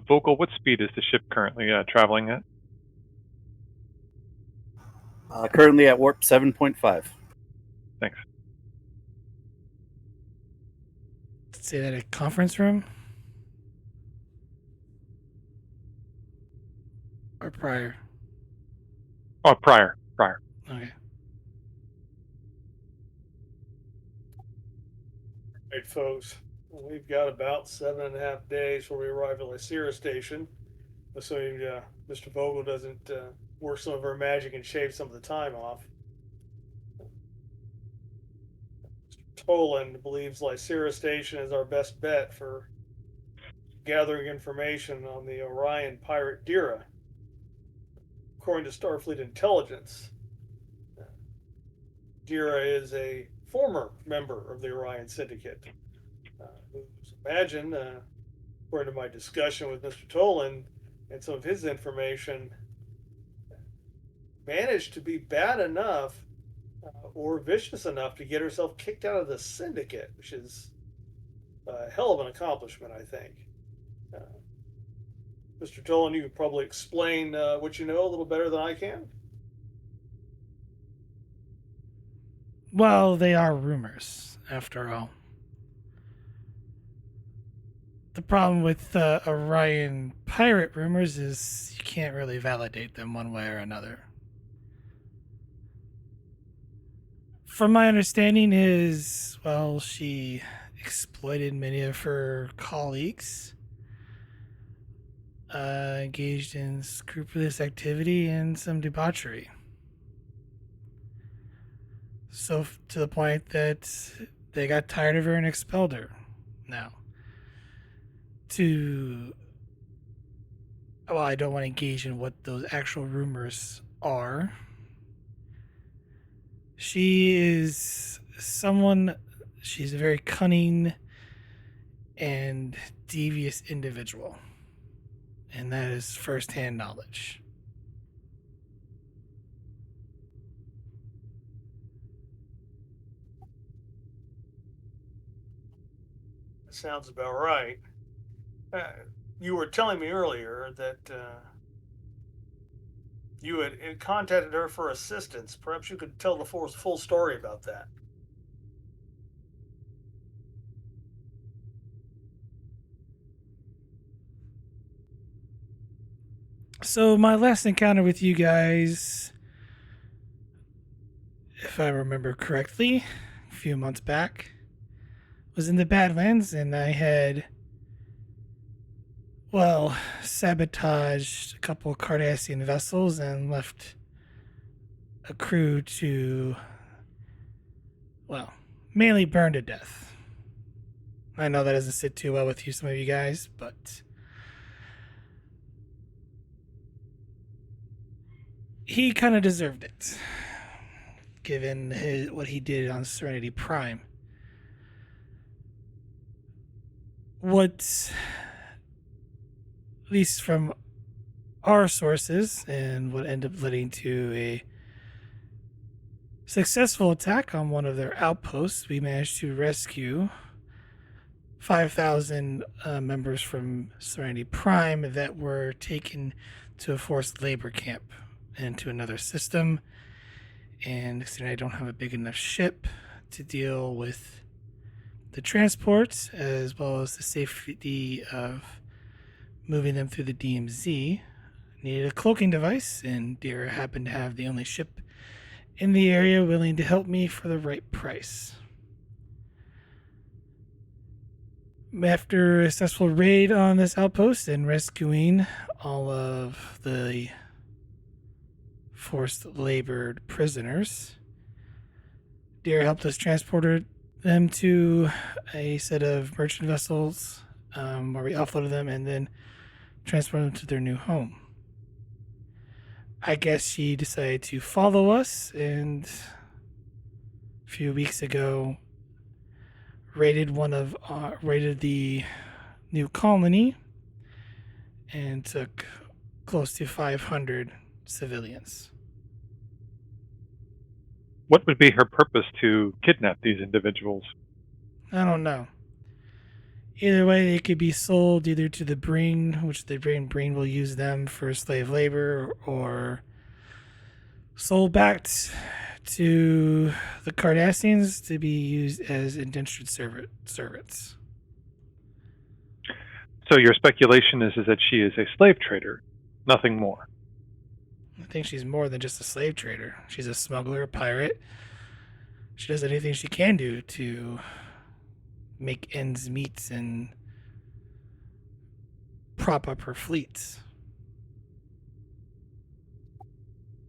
Vogel, what speed is the ship currently traveling at? Currently at warp 7.5. Thanks. Say that at conference room? Or prior? Oh, prior. Okay. Right, folks. We've got about 7.5 days before we arrive at Lysira Station, assuming Mr. Vogel doesn't work some of her magic and shave some of the time off. Tolan believes Lysira Station is our best bet for gathering information on the Orion Pirate Dera. According to Starfleet intelligence, Dera is a former member of the Orion Syndicate, who's imagined, according to my discussion with Mr. Tolan and some of his information, managed to be bad enough or vicious enough to get herself kicked out of the Syndicate, which is a hell of an accomplishment, I think. Mr. Tolan, you could probably explain what you know a little better than I can. Well, they are rumors, after all. The problem with Orion pirate rumors is you can't really validate them one way or another. From my understanding is, well, she exploited many of her colleagues, engaged in scrupulous activity and some debauchery. So to the point that they got tired of her and expelled her. Now, I don't want to engage in what those actual rumors are. She's a very cunning and devious individual. And that is firsthand knowledge. That sounds about right. You were telling me earlier that you had contacted her for assistance. Perhaps you could tell the full story about that. So my last encounter with you guys, if I remember correctly, a few months back, was in the Badlands, and I had, well, sabotaged a couple of Cardassian vessels and left a crew to, well, mainly burn to death. I know that doesn't sit too well with some of you guys, but he kind of deserved it, given what he did on Serenity Prime. What, at least from our sources, and what ended up leading to a successful attack on one of their outposts, we managed to rescue 5,000 members from Serenity Prime that were taken to a forced labor camp and to another system. And considering I don't have a big enough ship to deal with the transport as well as the safety of moving them through the DMZ, needed a cloaking device, and Dera happened to have the only ship in the area willing to help me for the right price. After a successful raid on this outpost and rescuing all of the forced labored prisoners, Dera helped us transport them to a set of merchant vessels where we offloaded them and then transported them to their new home. I guess she decided to follow us, and a few weeks ago raided the new colony and took close to 500 civilians. What would be her purpose to kidnap these individuals? I don't know. Either way, they could be sold either to the Breen, which the Breen will use them for slave labor, or sold back to the Cardassians to be used as indentured servants. So your speculation is that she is a slave trader, nothing more. I think she's more than just a slave trader. She's a smuggler, a pirate. She does anything she can do to make ends meet and prop up her fleets.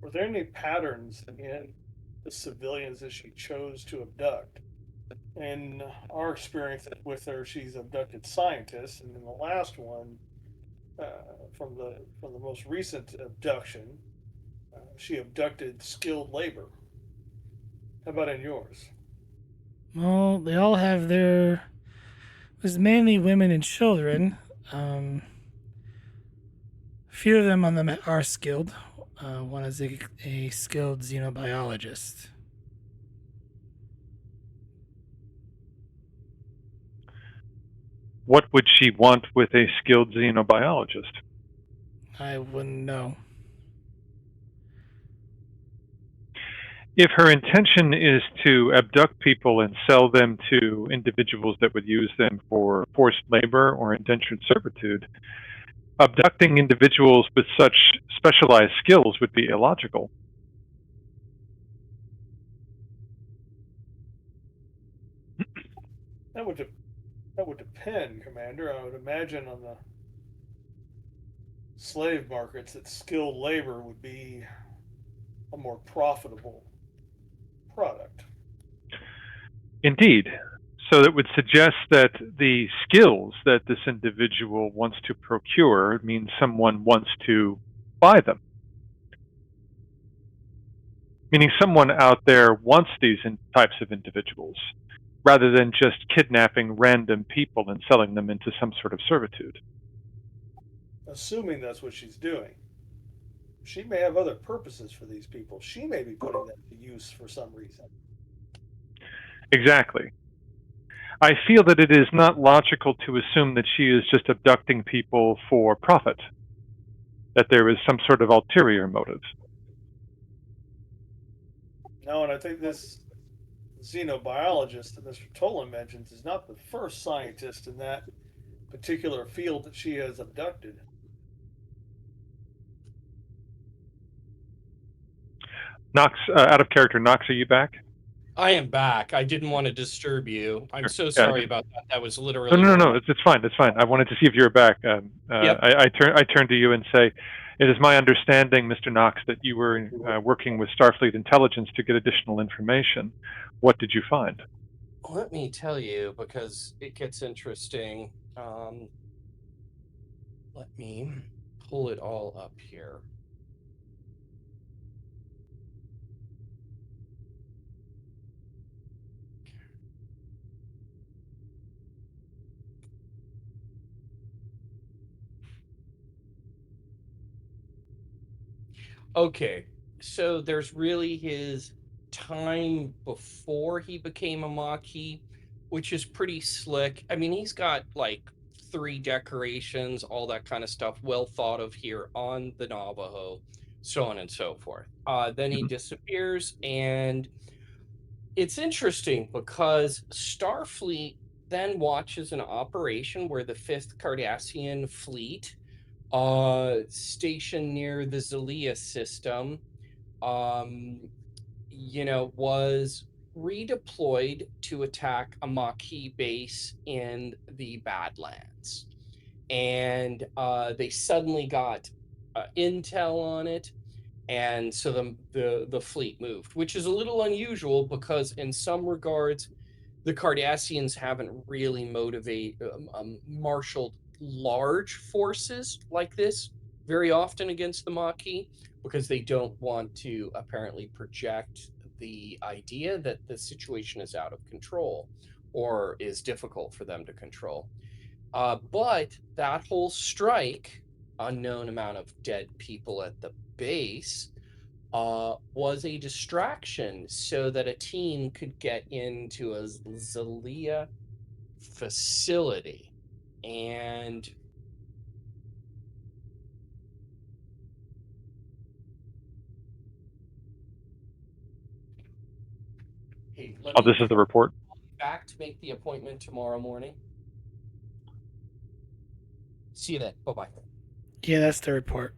Were there any patterns in the civilians that she chose to abduct? In our experience with her, she's abducted scientists, and in the last one, from the most recent abduction, she abducted skilled labor. How about in yours? Well, they all have their. It was mainly women and children. A few of them on them are skilled. One is a skilled xenobiologist. What would she want with a skilled xenobiologist? I wouldn't know. If her intention is to abduct people and sell them to individuals that would use them for forced labor or indentured servitude, abducting individuals with such specialized skills would be illogical. That would depend, Commander. I would imagine on the slave markets that skilled labor would be a more profitable product. Indeed. So that would suggest that the skills that this individual wants to procure means someone wants to buy them. Meaning someone out there wants these types of individuals, rather than just kidnapping random people and selling them into some sort of servitude. Assuming that's what she's doing. She may have other purposes for these people. She may be putting them to use for some reason. Exactly. I feel that it is not logical to assume that she is just abducting people for profit, that there is some sort of ulterior motive. No, and I think this xenobiologist that Mr. Tolin mentions is not the first scientist in that particular field that she has abducted. Nox, out of character, Nox, are you back? I am back. I didn't want to disturb you. I'm so sorry about that. That was literally No. It's fine. It's fine. I wanted to see if you're back. Yep. I turn to you and say, it is my understanding, Mr. Knox, that you were working with Starfleet Intelligence to get additional information. What did you find? Let me tell you, because it gets interesting. Let me pull it all up here. Okay, so there's really his time before he became a Maquis, which is pretty slick. I mean, he's got like 3 decorations, all that kind of stuff, well thought of here on the Navajo, so on and so forth. Then he disappears, and it's interesting because Starfleet then watches an operation where the 5th Cardassian Fleet, stationed near the Zelia system, um, was redeployed to attack a Maquis base in the Badlands. And they suddenly got intel on it, and so the fleet moved, which is a little unusual because in some regards the Cardassians haven't really marshaled large forces like this very often against the Maquis, because they don't want to apparently project the idea that the situation is out of control or is difficult for them to control. But that whole strike, unknown amount of dead people at the base, was a distraction so that a team could get into a Zelia facility. And hey, let Oh, me this is the report. back to make the appointment tomorrow morning. See you then. Bye-bye. Yeah, that's the report.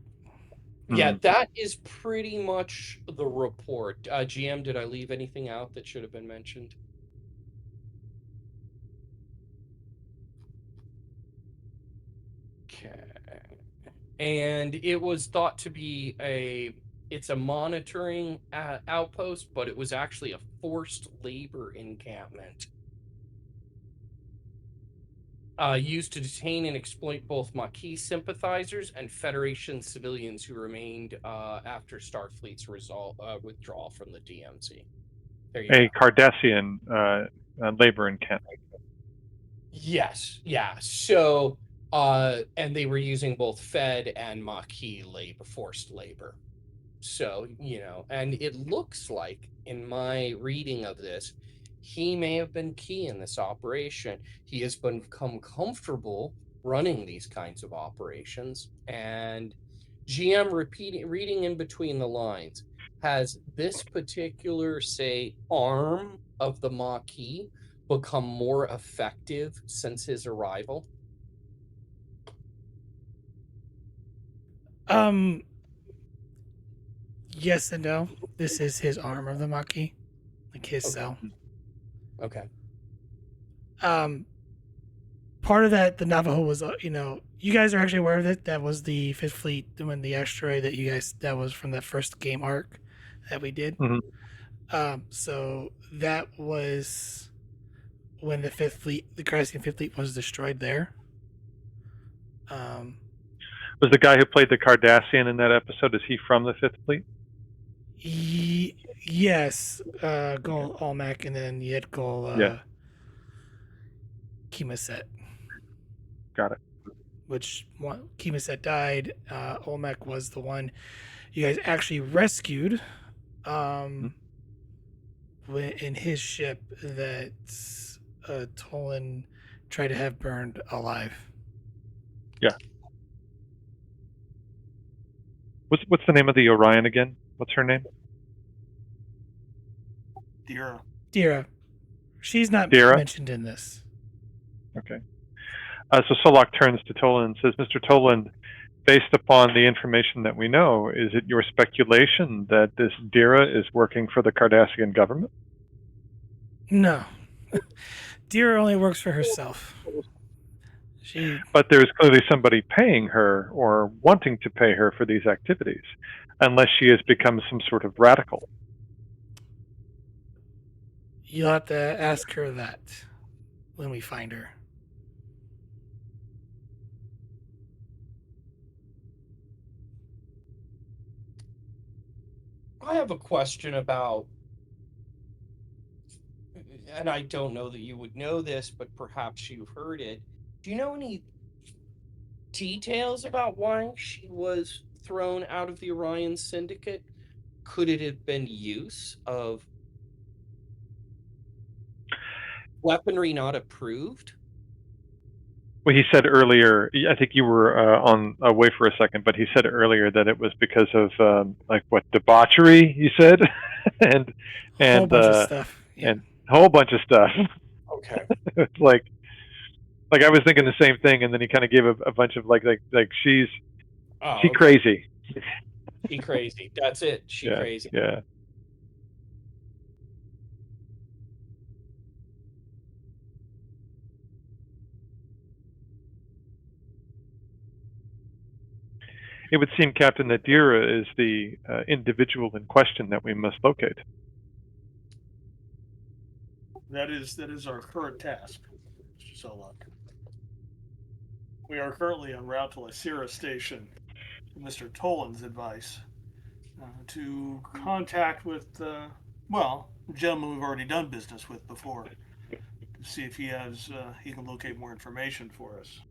Yeah, that is pretty much the report. GM, did I leave anything out that should have been mentioned? Okay. And it was thought to be it's a monitoring outpost, but it was actually a forced labor encampment used to detain and exploit both Maquis sympathizers and Federation civilians who remained after Starfleet's withdrawal from the DMZ. There you A go. Cardassian labor encampment. Yes, yeah. So, and they were using both Fed and Maquis forced labor. So, and it looks like, in my reading of this, he may have been key in this operation. He has become comfortable running these kinds of operations. And GM reading in between the lines, has this particular, say, arm of the Maquis become more effective since his arrival? Yes and no. This is his arm of the Maquis, like his Okay. cell. Okay. Part of that, the Navajo was, you guys are actually aware of it. That was the Fifth Fleet doing the asteroid that was from that first game arc that we did. So that was when the Fifth Fleet, the Cardassian Fifth Fleet, was destroyed there. Was the guy who played the Cardassian in that episode, is he from the Fifth Fleet? Yes, Gul Almac, and then you had Gul Kimaset. Got it. Which Kimaset died. Olmec was the one you guys actually rescued in his ship that Tolin tried to have burned alive. Yeah. What's the name of the Orion again? What's her name? Dera. She's not Dera? mentioned in this. Okay. So Solok turns to Tolin and says, Mr. Tolin, based upon the information that we know, is it your speculation that this Dera is working for the Cardassian government? No. Dera only works for herself. But there's clearly somebody paying her or wanting to pay her for these activities, unless she has become some sort of radical. You'll have to ask her that when we find her. I have a question about, and I don't know that you would know this, but perhaps you've heard it. Do you know any details about why she was thrown out of the Orion Syndicate? Could it have been use of weaponry not approved? Well, he said earlier, I think you were on away for a second, but he said earlier that it was because of like what, debauchery, he said, and A whole bunch of stuff. Yeah. and a whole bunch of stuff. Okay. It's like I was thinking the same thing, and then he kind of gave a bunch of like she Okay. crazy. She crazy. That's it. She Yeah, crazy. yeah. It would seem, Captain, that Dera is the individual in question that we must locate. That is our current task, Mr. Solak. We are currently en route to Lysira Station, Mr. Tolin's advice, to contact with, the gentleman we've already done business with before, to see if he can locate more information for us.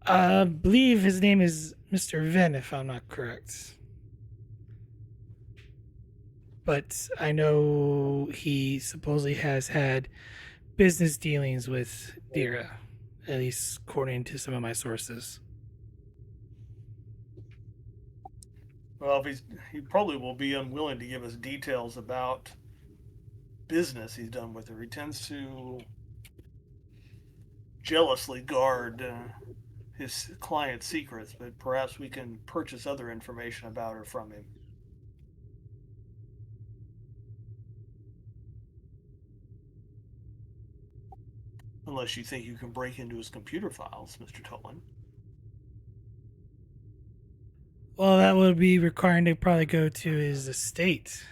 I believe his name is Mr. Venn, if I'm not correct. But I know he supposedly has had business dealings with Dera, at least according to some of my sources. Well, he probably will be unwilling to give us details about business he's done with her. He tends to jealously guard his client's secrets, but perhaps we can purchase other information about her from him. Unless you think you can break into his computer files, Mr. Tolin. Well, that would be requiring to probably go to his estate.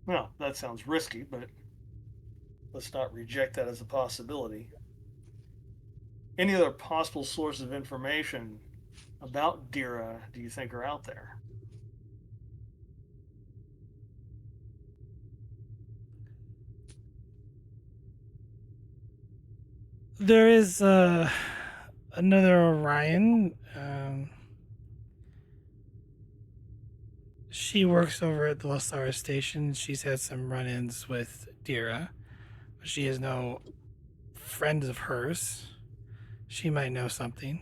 Well, that sounds risky, but let's not reject that as a possibility. Any other possible sources of information about Dera do you think are out there? There is another Orion. She works over at the Lasara station. She's had some run-ins with Dera. She is no friend of hers. She might know something.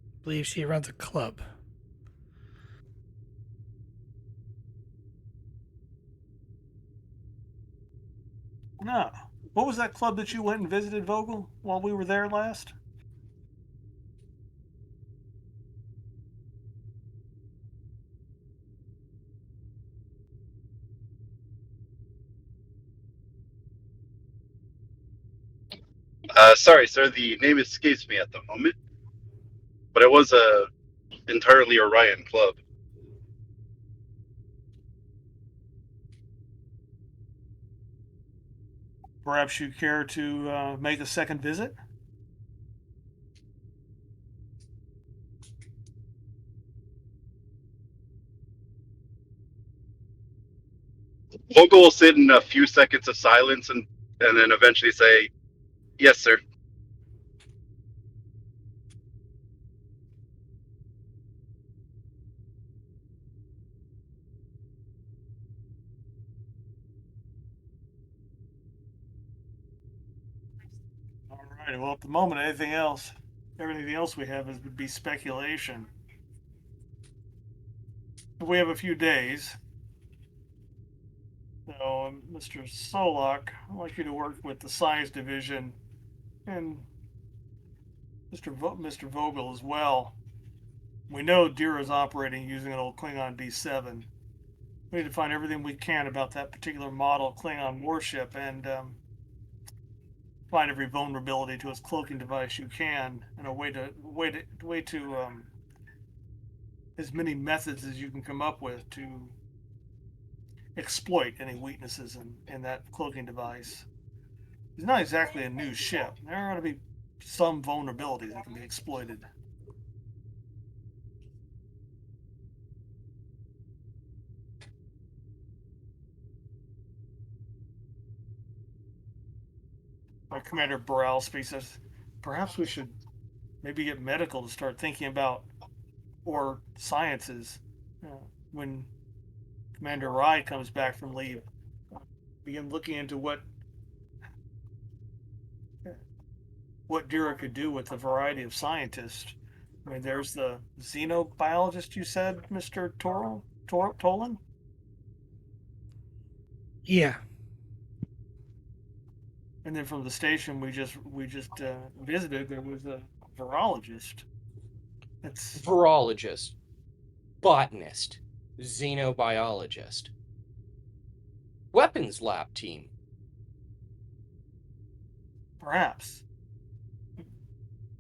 I believe she runs a club. No. What was that club that you went and visited, Vogel, while we were there last? Sorry, sir. The name escapes me at the moment, but it was a entirely Orion club. Perhaps you care to make a second visit? Vogel will sit in a few seconds of silence and then eventually say, "Yes, sir." All right. Well, at the moment, everything else we have would be speculation. We have a few days. So, Mr. Solak, I'd like you to work with the science division and Mr. Vogel as well. We know Dera is operating using an old Klingon D7. We need to find everything we can about that particular model Klingon warship and find every vulnerability to its cloaking device you can, and a way to as many methods as you can come up with to exploit any weaknesses in that cloaking device. It's not exactly a new ship. There ought to be some vulnerabilities that can be exploited. Commander Burrell speaks as perhaps we should maybe get medical to start thinking about, or sciences, when Commander Rye comes back from leave. Begin looking into what Dera could do with a variety of scientists. I mean, there's the xenobiologist you said, Mr. Tolin? Yeah. And then from the station we just visited, there was a virologist. It's Virologist, botanist, xenobiologist, weapons lab team. perhaps,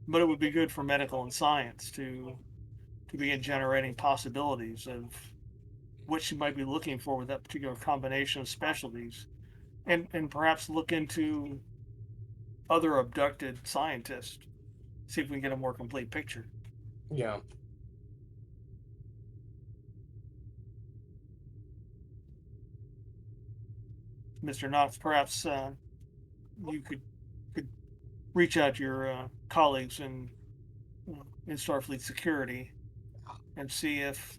but it would be good for medical and science to begin generating possibilities of what you might be looking for with that particular combination of specialties, and perhaps look into other abducted scientists, see if we can get a more complete picture. Yeah. Mr. Knox, perhaps you could reach out to your colleagues in Starfleet security and see if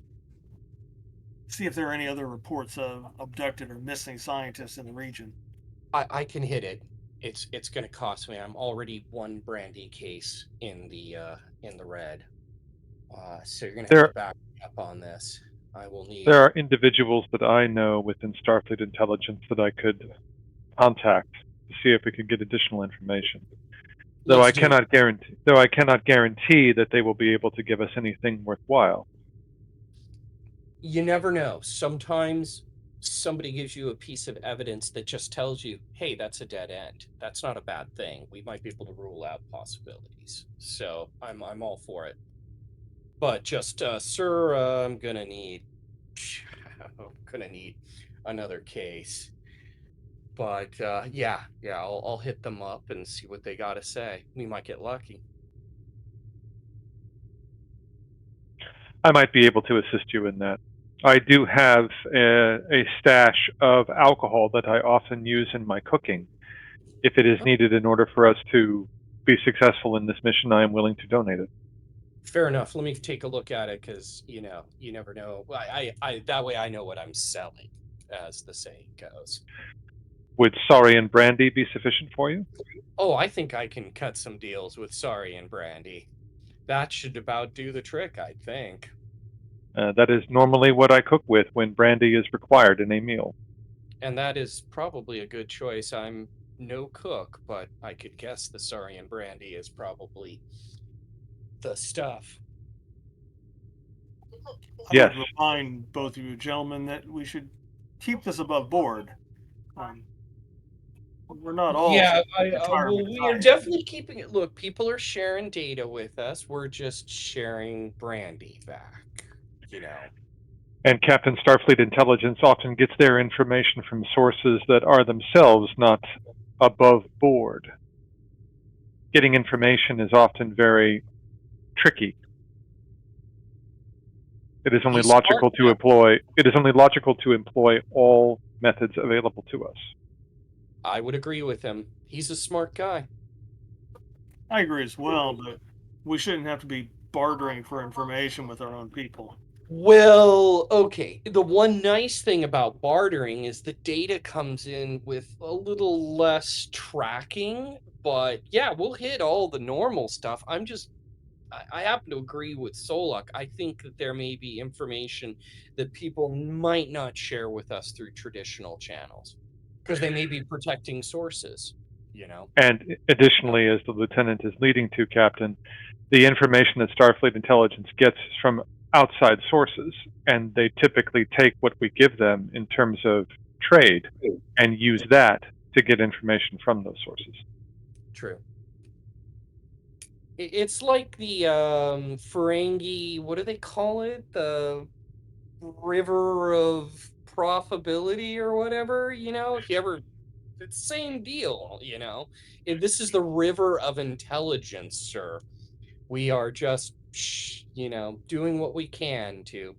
there are any other reports of abducted or missing scientists in the region. I can hit it. It's going to cost me. I'm already one brandy case in the red. So you're going to have to back me up on this. I will need. There are individuals that I know within Starfleet intelligence that I could contact to see if we could get additional information. Though I cannot guarantee that they will be able to give us anything worthwhile. You never know. Sometimes somebody gives you a piece of evidence that just tells you, hey, that's a dead end. That's not a bad thing. We might be able to rule out possibilities. So I'm all for it. But just, sir, I'm gonna need another case. But yeah, I'll hit them up and see what they got to say. We might get lucky. I might be able to assist you in that. I do have a stash of alcohol that I often use in my cooking. If it is needed in order for us to be successful in this mission, I am willing to donate it. Fair enough. Let me take a look at it because, you never know. I that way I know what I'm selling, as the saying goes. Would Saurian brandy be sufficient for you? Oh, I think I can cut some deals with Saurian brandy. That should about do the trick, I think. That is normally what I cook with when brandy is required in a meal. And that is probably a good choice. I'm no cook, but I could guess the Saurian brandy is probably the stuff. Yes. I would remind both of you gentlemen that we should keep this above board. We're not all. Yeah, we are definitely keeping it. Look, people are sharing data with us. We're just sharing brandy back, And Captain Starfleet Intelligence often gets their information from sources that are themselves not above board. Getting information is often very tricky. It is only logical to employ all methods available to us. I would agree with him. He's a smart guy. I agree as well, but we shouldn't have to be bartering for information with our own people. Well, okay. The one nice thing about bartering is the data comes in with a little less tracking, but yeah, we'll hit all the normal stuff. I happen to agree with Solak. I think that there may be information that people might not share with us through traditional channels because they may be protecting sources, And additionally, as the lieutenant is leading to, Captain, the information that Starfleet Intelligence gets is from outside sources, and they typically take what we give them in terms of trade and use that to get information from those sources. True. It's like the Ferengi, what do they call it? The River of profitability or whatever, if you ever, it's the same deal, If this is the river of intelligence, sir. We are just, doing what we can to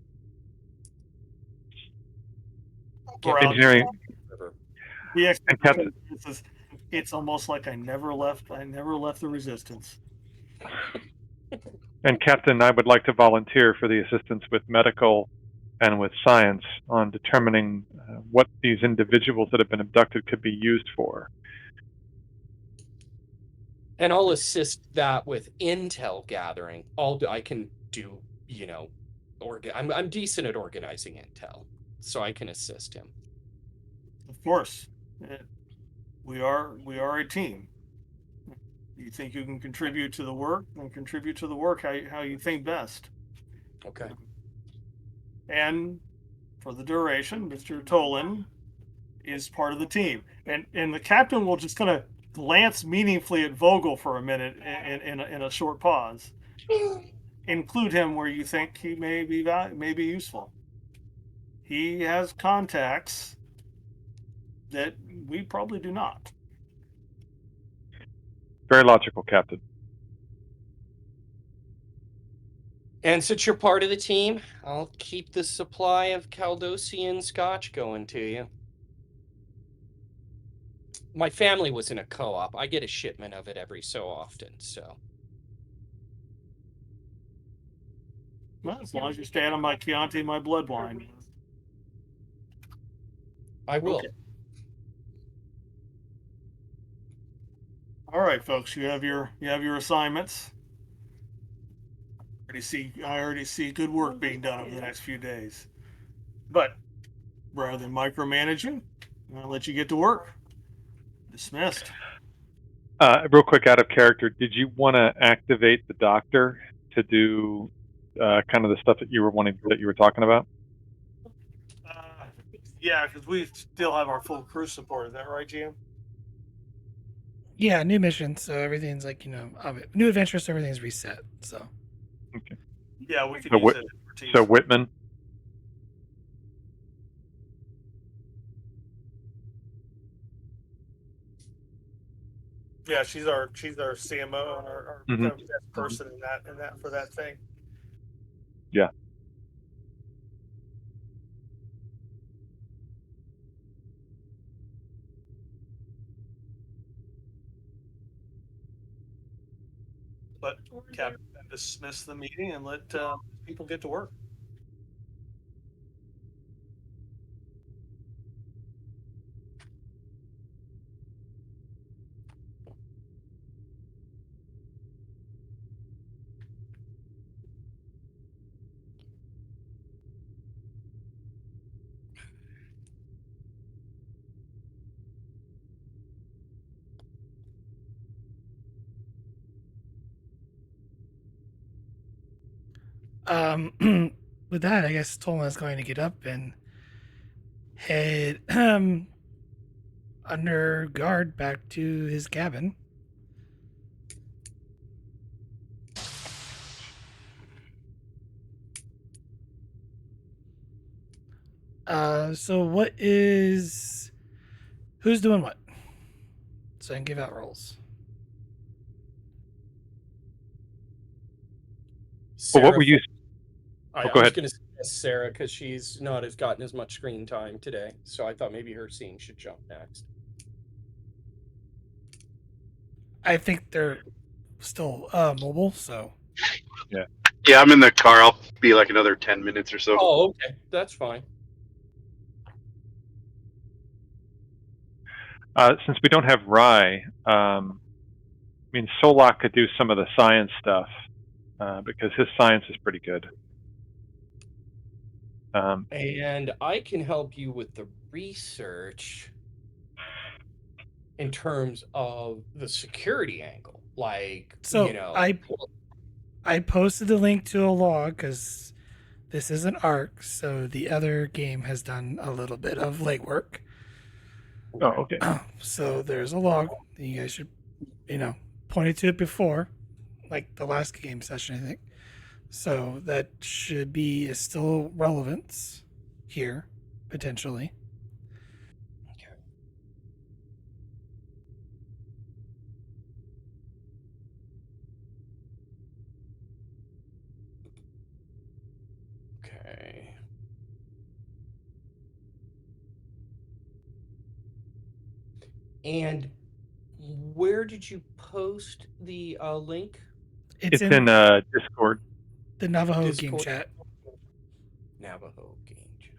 get Brown, Engineering river. the and explanation Captain, is it's almost like I never left the resistance. I would like to volunteer for the assistance with medical and with science on determining what these individuals that have been abducted could be used for. And I'll assist that with intel gathering. I can do, I'm decent at organizing intel, so I can assist him. Of course, we are a team. You think you can contribute to the work, then contribute to the work how you think best. Okay. And for the duration, Mr. Tolin is part of the team, and the captain will just kind of glance meaningfully at Vogel for a minute in a short pause. Include him where you think he may be useful. He has contacts that we probably do not. Very logical, Captain. And since you're part of the team, I'll keep the supply of Caldosian scotch going to you. My family was in a co-op. I get a shipment of it every so often, so. Well, as long as you stay out of my Chianti, my blood wine. I will. Okay. All right, folks, you have your assignments. I already see good work being done over the next few days. But rather than micromanaging, I'll let you get to work. Dismissed. Real quick, out of character, did you want to activate the doctor to do kind of the stuff that you were talking about? Yeah, because we still have our full crew support. Is that right, GM? Yeah, new mission, so everything's like new adventure, so everything's reset. So Okay. Yeah, we could use it. So Whitman. Yeah, she's our CMO and our Mhm. kind of best person in that for that thing. Yeah. But Captain, dismiss the meeting and let people get to work. with that, I guess Tolan is going to get up and head under guard back to his cabin. So who's doing what? So I can give out rolls. Sarah, Well, what were you? I go was ahead. going to suggest Sarah because she's not gotten as much screen time today, so I thought maybe her scene should jump next. I think they're still mobile, so Yeah, I'm in the car. I'll be like another 10 minutes or so. Oh, okay, that's fine. Since we don't have Rye, Solak could do some of the science stuff because his science is pretty good. And I can help you with the research in terms of the security angle. Like, So I posted the link to a log because this is an arc, so the other game has done a little bit of legwork. Oh, okay. So there's a log. You guys should, pointed to it before, like the last game session, I think. So that should be still relevance here. potentially. Okay. Okay. And where did you post the link? It's It's in Discord. the Navajo game Discord? chat. Navajo game chat.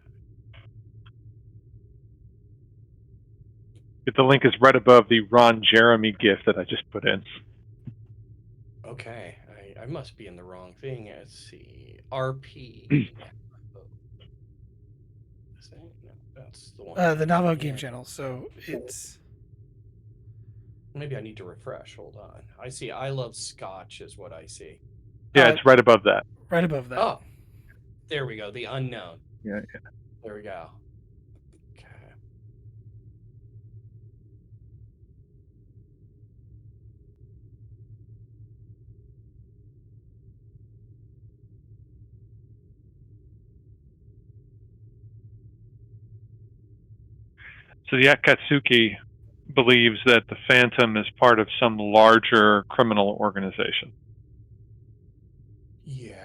The link is right above the Ron Jeremy GIF that I just put in. Okay, I must be in the wrong thing. Let's see. RP. Navajo. Is that? No, that's the one. The Navajo game Yeah. channel. So it's Maybe I need to refresh. Hold on. I see. I love Scotch is what I see. Yeah, it's right above that. right above that. Oh, there we go. The unknown. Yeah. There we go. Okay. So the Akatsuki believes that the Phantom is part of some larger criminal organization. Yeah.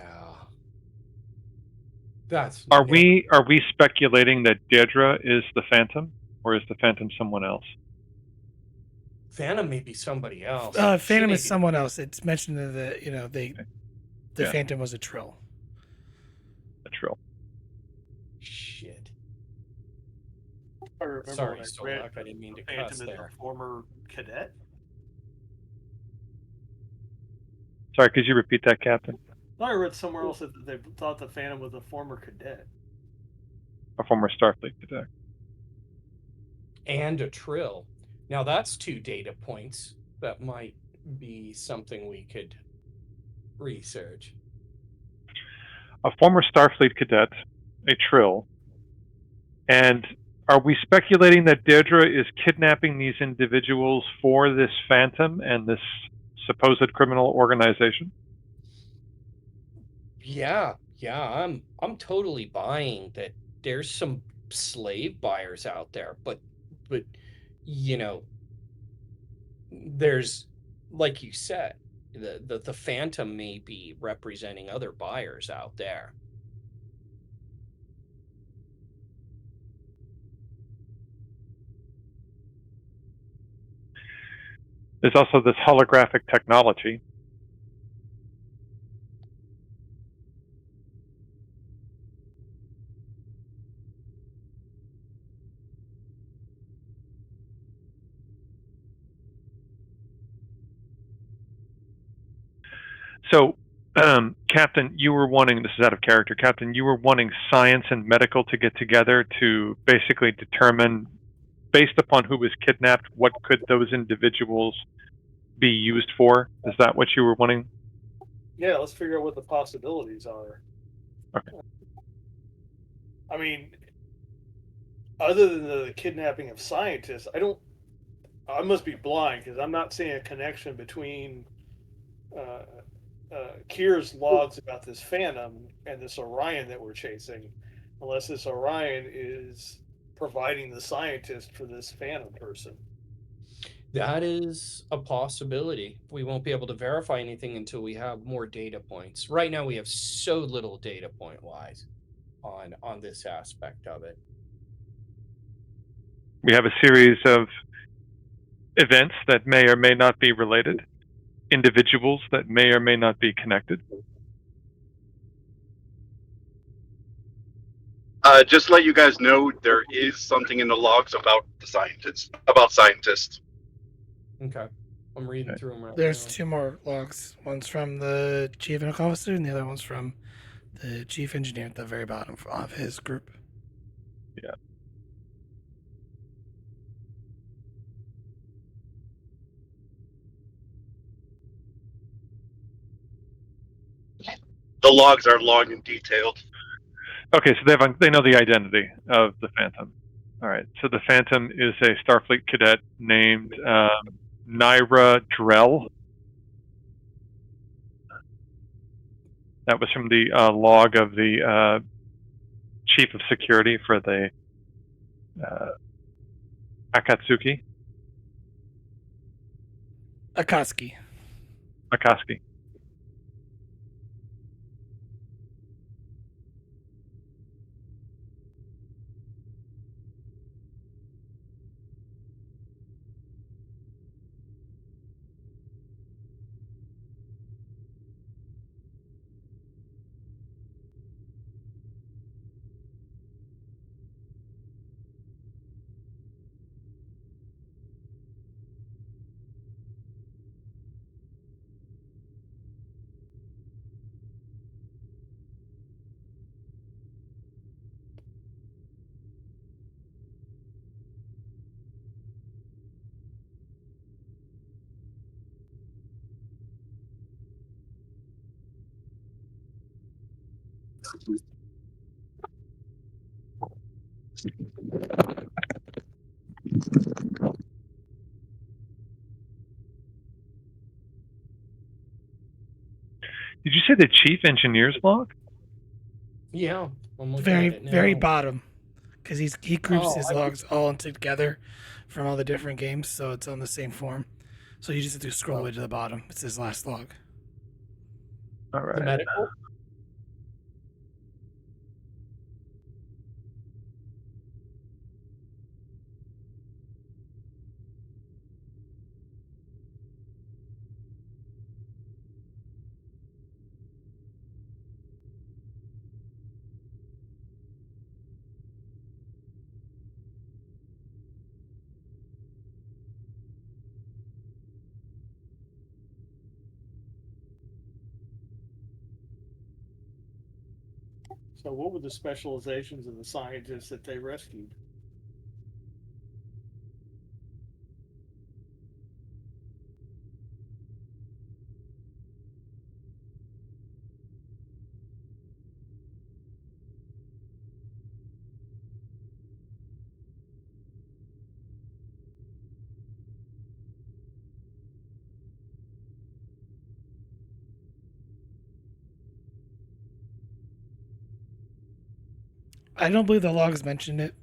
That's. Are we speculating that Dera is the Phantom, or is the Phantom someone else? Phantom may be somebody else. Phantom is someone else. It's mentioned that the Yeah. Phantom was a Trill. A Trill. Shit. I remember Sorry, when I Stolak. read I didn't mean to Phantom cuss is there. a former cadet. Sorry, could you repeat that, Captain? I read somewhere else that they thought the Phantom was a former cadet. A former Starfleet cadet. And a Trill. Now that's 2 data points that might be something we could research. A former Starfleet cadet, a Trill, and are we speculating that Deirdre is kidnapping these individuals for this Phantom and this supposed criminal organization? Yeah, I'm totally buying that there's some slave buyers out there, but you know, there's, like you said, the Phantom may be representing other buyers out there. There's also this holographic technology. So, Captain, you were wanting, this is out of character, Captain, you were wanting science and medical to get together to basically determine, based upon who was kidnapped, what could those individuals be used for? Is that what you were wanting? Yeah, let's figure out what the possibilities are. Okay. I mean, other than the kidnapping of scientists, I must be blind because I'm not seeing a connection between Kier's logs about this Phantom and this Orion that we're chasing, unless this Orion is providing the scientist for this Phantom person. That is a possibility. We won't be able to verify anything until we have more data points. Right now, we have so little data point wise on this aspect of it. We have a series of events that may or may not be related, individuals that may or may not be connected. Just to let you guys know, there is something in the logs about the scientists. Okay. I'm reading Okay. through them right There's now. 2 more logs. One's from the chief medical officer, and the other one's from the chief engineer at the very bottom of his group. Yeah. The logs are long and detailed. Okay, so they know the identity of the Phantom. All right, so the Phantom is a Starfleet cadet named Naira Drell. That was from the log of the chief of security for the Akatsuki, Akatsuki. Akaski. Did you say the chief engineer's log? Yeah, I'm looking Very, at it now. very bottom. Because he groups Oh, his logs all together from all the different games, so it's on the same form. So you just have to scroll way to the bottom. It's his last log. All the right. medical. So, what were the specializations of the scientists that they rescued? I don't believe the logs mentioned it,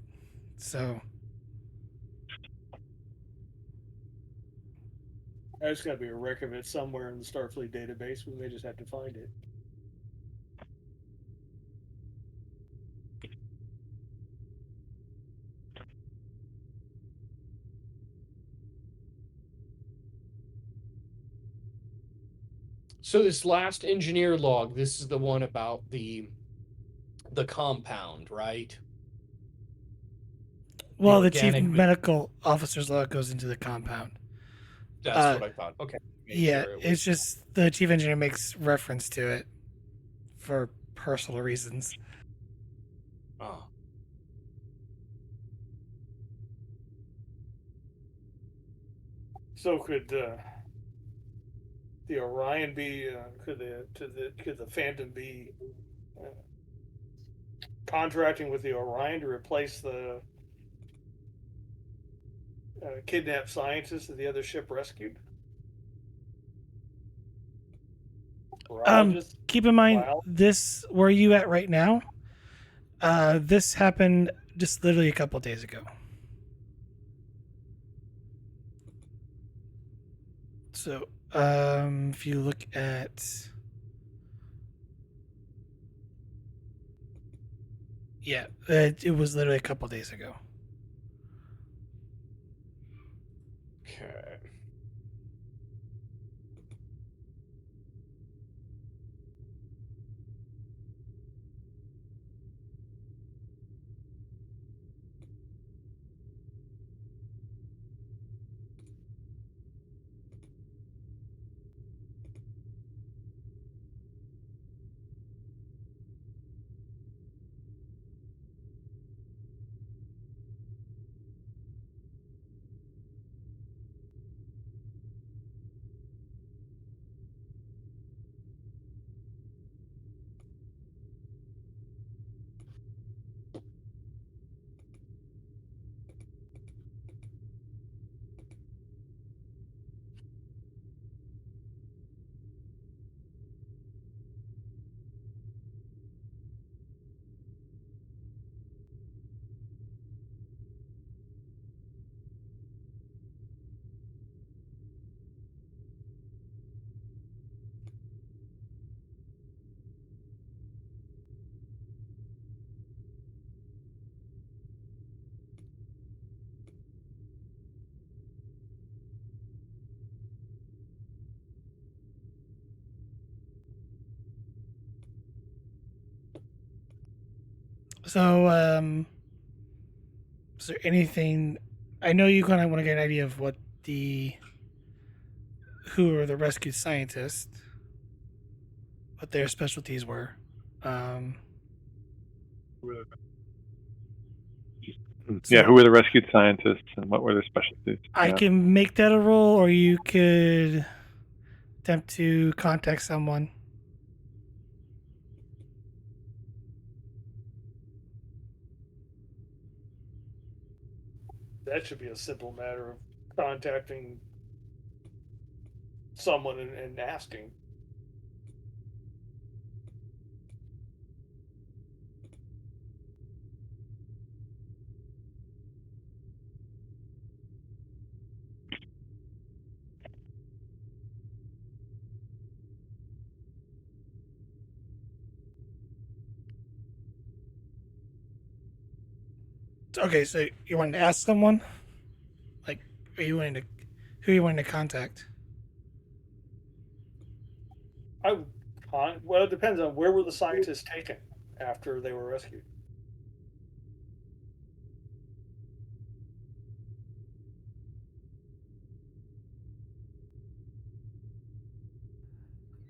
so There's got to be a record of it somewhere in the Starfleet database. We may just have to find it. So this last engineer log, this is the one about the compound, right? well, the chief organic- medical officer's log goes into the compound. That's what I thought. Okay. Make Yeah, sure it it's was. just the chief engineer makes reference to it for personal reasons. Oh. So, could the Orion be? Could the Phantom be uh, contracting with the Orion to replace the kidnapped scientists that the other ship rescued? Virologists? Keep in mind Wow. this where you at right now. This happened just literally a couple days ago. So, if you look at, yeah, it was literally a couple days ago. Okay. So, is there anything? I know you kind of want to get an idea of what the who are the rescued scientists, what their specialties were. Um, Yeah, so who were the rescued scientists and what were their specialties? I Yeah. can make that a roll, or you could attempt to contact someone. That should be a simple matter of contacting someone and asking. Okay, so you wanting to ask someone? Like, are you wanting to? Who are you wanting to contact? I would well, it depends on where were the scientists taken after they were rescued.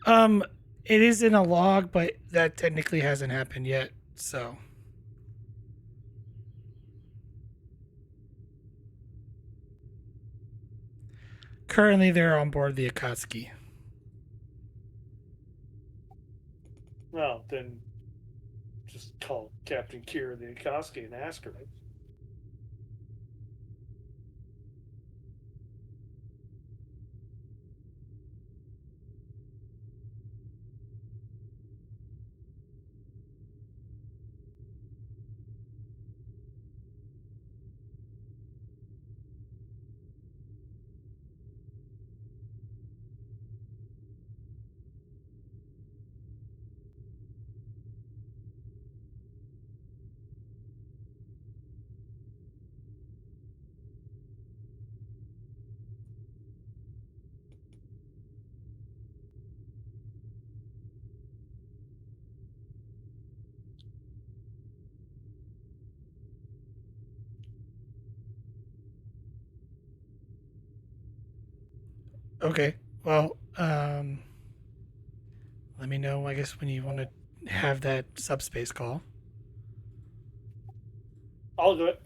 Um, it is in a log, but that technically hasn't happened yet. So, currently they're on board the Akatsuki. Well, then just call Captain Kira the Akatsuki and ask her. Okay. Well, let me know. I guess when you want to have that subspace call. I'll do it.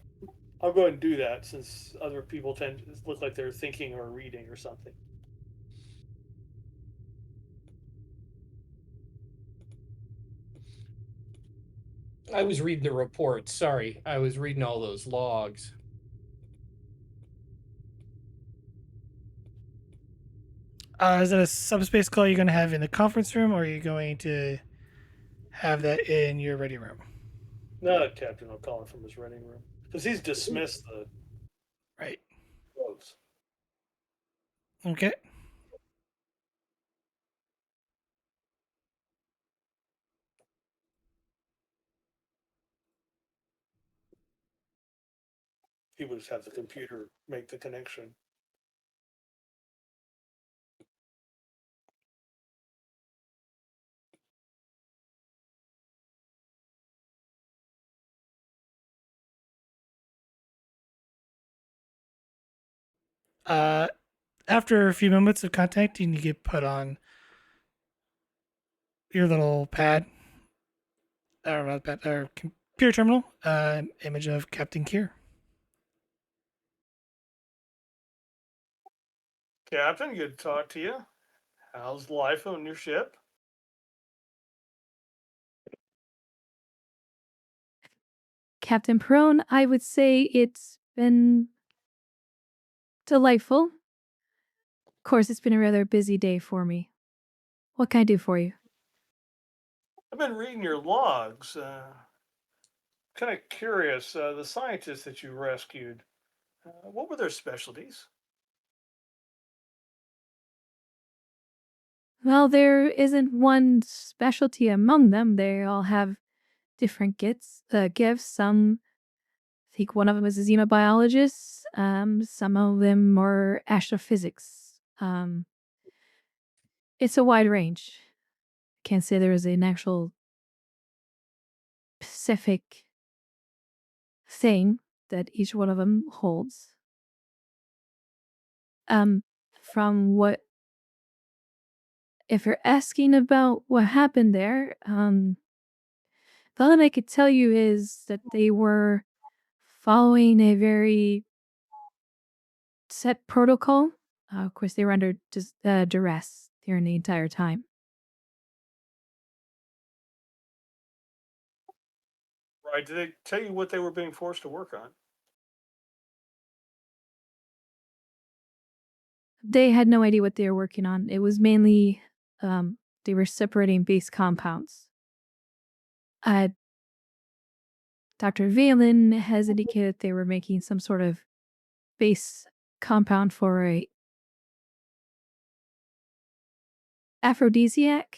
I'll go ahead and do that since other people tend to look like they're thinking or reading or something. I was reading the report. Sorry, I was reading all those logs. Is that a subspace call you're going to have in the conference room, or are you going to have that in your ready room? No, Captain will call it from his reading room because he's dismissed the Right. rogues. Okay. He would just have the computer make the connection. Uh, After a few moments of contacting, you get put on your little pad, or not pad, or computer terminal. Image of Captain Kier. Captain, good to talk to you. How's life on your ship? Captain Perone, I would say it's been delightful. Of course, it's been a rather busy day for me. What can I do for you? I've been reading your logs. Kind of curious. The scientists that you rescued, what were their specialties? Well, there isn't one specialty among them. They all have different gifts. Some, I think one of them is a xenobiologist. Some of them more astrophysics. It's a wide range. Can't say there is an actual specific thing that each one of them holds. From what, if you're asking about what happened there, the only I could tell you is that they were following a very set protocol. Of course, they were under duress during the entire time. Right? Did they tell you what they were being forced to work on? They had no idea what they were working on. It was mainly they were separating base compounds. Dr. Valen has indicated they were making some sort of base compound for a aphrodisiac.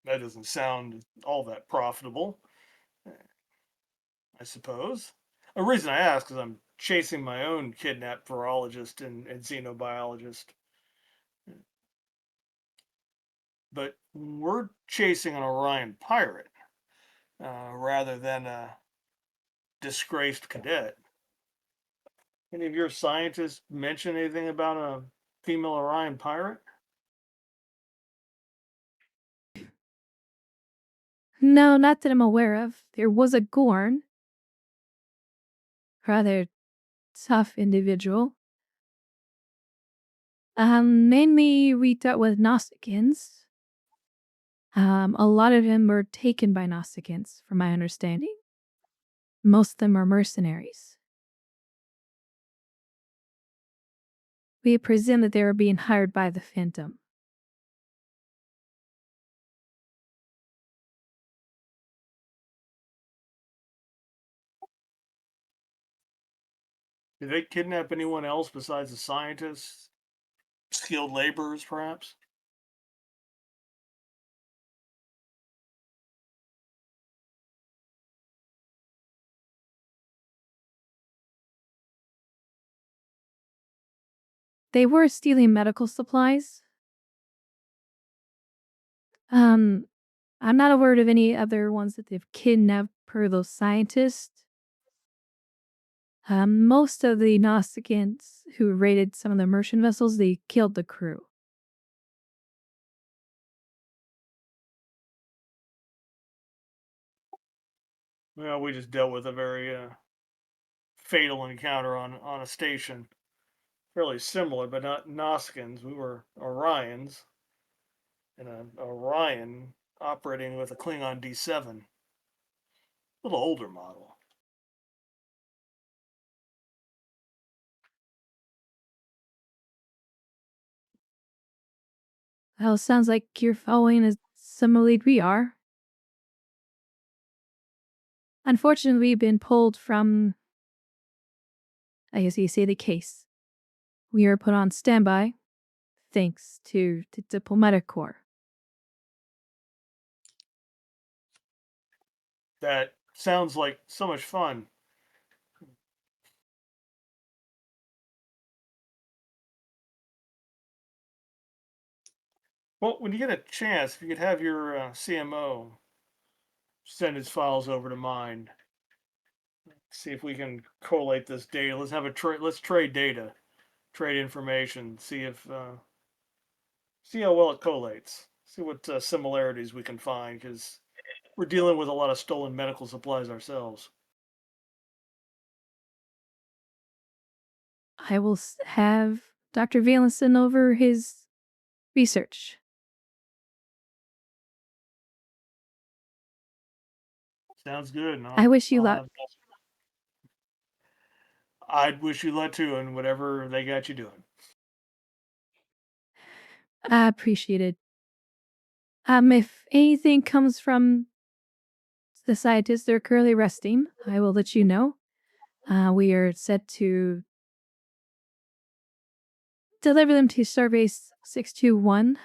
That doesn't sound all that profitable, I suppose. The reason I ask is I'm chasing my own kidnapped virologist and xenobiologist. But we're chasing an Orion pirate rather than a disgraced cadet. Any of your scientists mention anything about a female Orion pirate? No, not that I'm aware of. There was a Gorn. Rather tough individual. Mainly we dealt with Gnosticans. A lot of them were taken by Gnosticans, from my understanding. Most of them are mercenaries. We presume that they were being hired by the Phantom. Did they kidnap anyone else besides the scientists? Skilled laborers, perhaps? They were stealing medical supplies. I'm not aware of any other ones that they've kidnapped per those scientists. Most of the Gnosticans who raided some of the merchant vessels, they killed the crew. Well, we just dealt with a very fatal encounter on a station. Fairly similar, but not Noskins. We were Orions, and an Orion operating with a Klingon D7. A little older model. Well, it sounds like you're following a similar lead we are. Unfortunately, we've been pulled from, I guess you say, the case. We are put on standby, thanks to the diplomatic corps. That sounds like so much fun. Well, when you get a chance, if you could have your CMO send his files over to mine, see if we can collate this data. Let's have a trade. Let's trade data, trade information. See how well it collates. See what similarities we can find, because we're dealing with a lot of stolen medical supplies ourselves. I will have Dr. Valen send over his research. Sounds good. I wish you luck. I'd wish you luck too, in whatever they got you doing. I appreciate it. If anything comes from the scientists, they're currently resting. I will let you know. We are set to deliver them to Starbase 621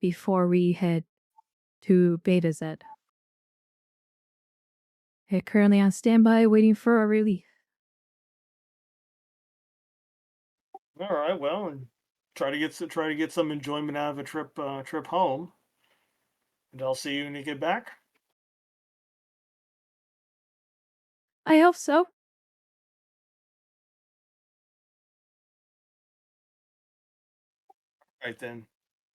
before we head to Beta Z. They're currently on standby waiting for a relief. All right, well, and try to get some enjoyment out of a trip home, and I'll see you when you get back. I hope so. Right then,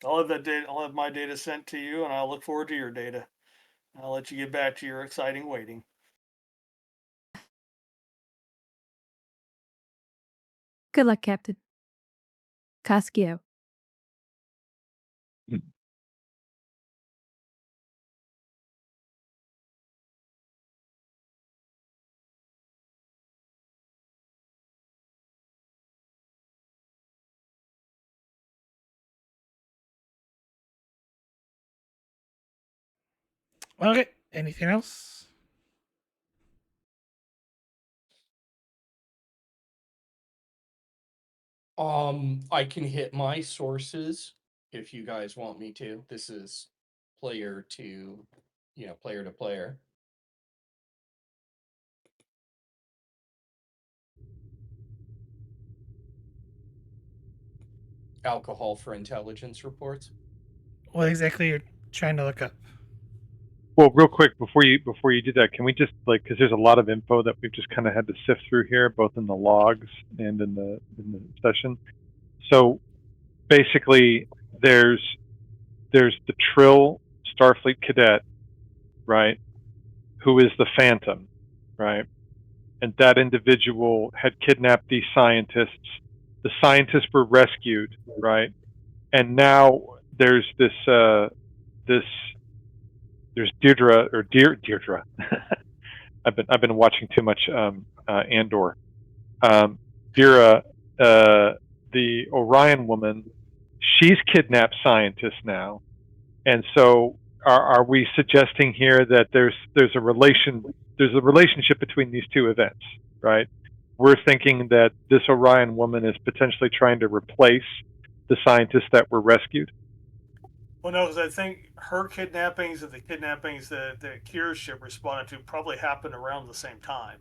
I'll have that data. I'll have my data sent to you, and I'll look forward to your data. I'll let you get back to your exciting waiting. Good luck, Captain. Cascio. Okay. Anything else? I can hit my sources if you guys want me to. This is player to, player to player. Alcohol for intelligence reports. What exactly you're trying to look up? Well, real quick before you do that, can we just because there's a lot of info that we've just kind of had to sift through here, both in the logs and in the session. So basically, there's the Trill Starfleet cadet, right, who is the Phantom, right, and that individual had kidnapped these scientists. The scientists were rescued, right, and now there's this there's Deirdre. I've been watching too much Andor. Dera, the Orion woman, she's kidnapped scientists now, and so are we suggesting here that there's a relationship between these two events, right? We're thinking that this Orion woman is potentially trying to replace the scientists that were rescued. Well, no, because I think her kidnappings and the kidnappings that Kira's ship responded to probably happened around the same time.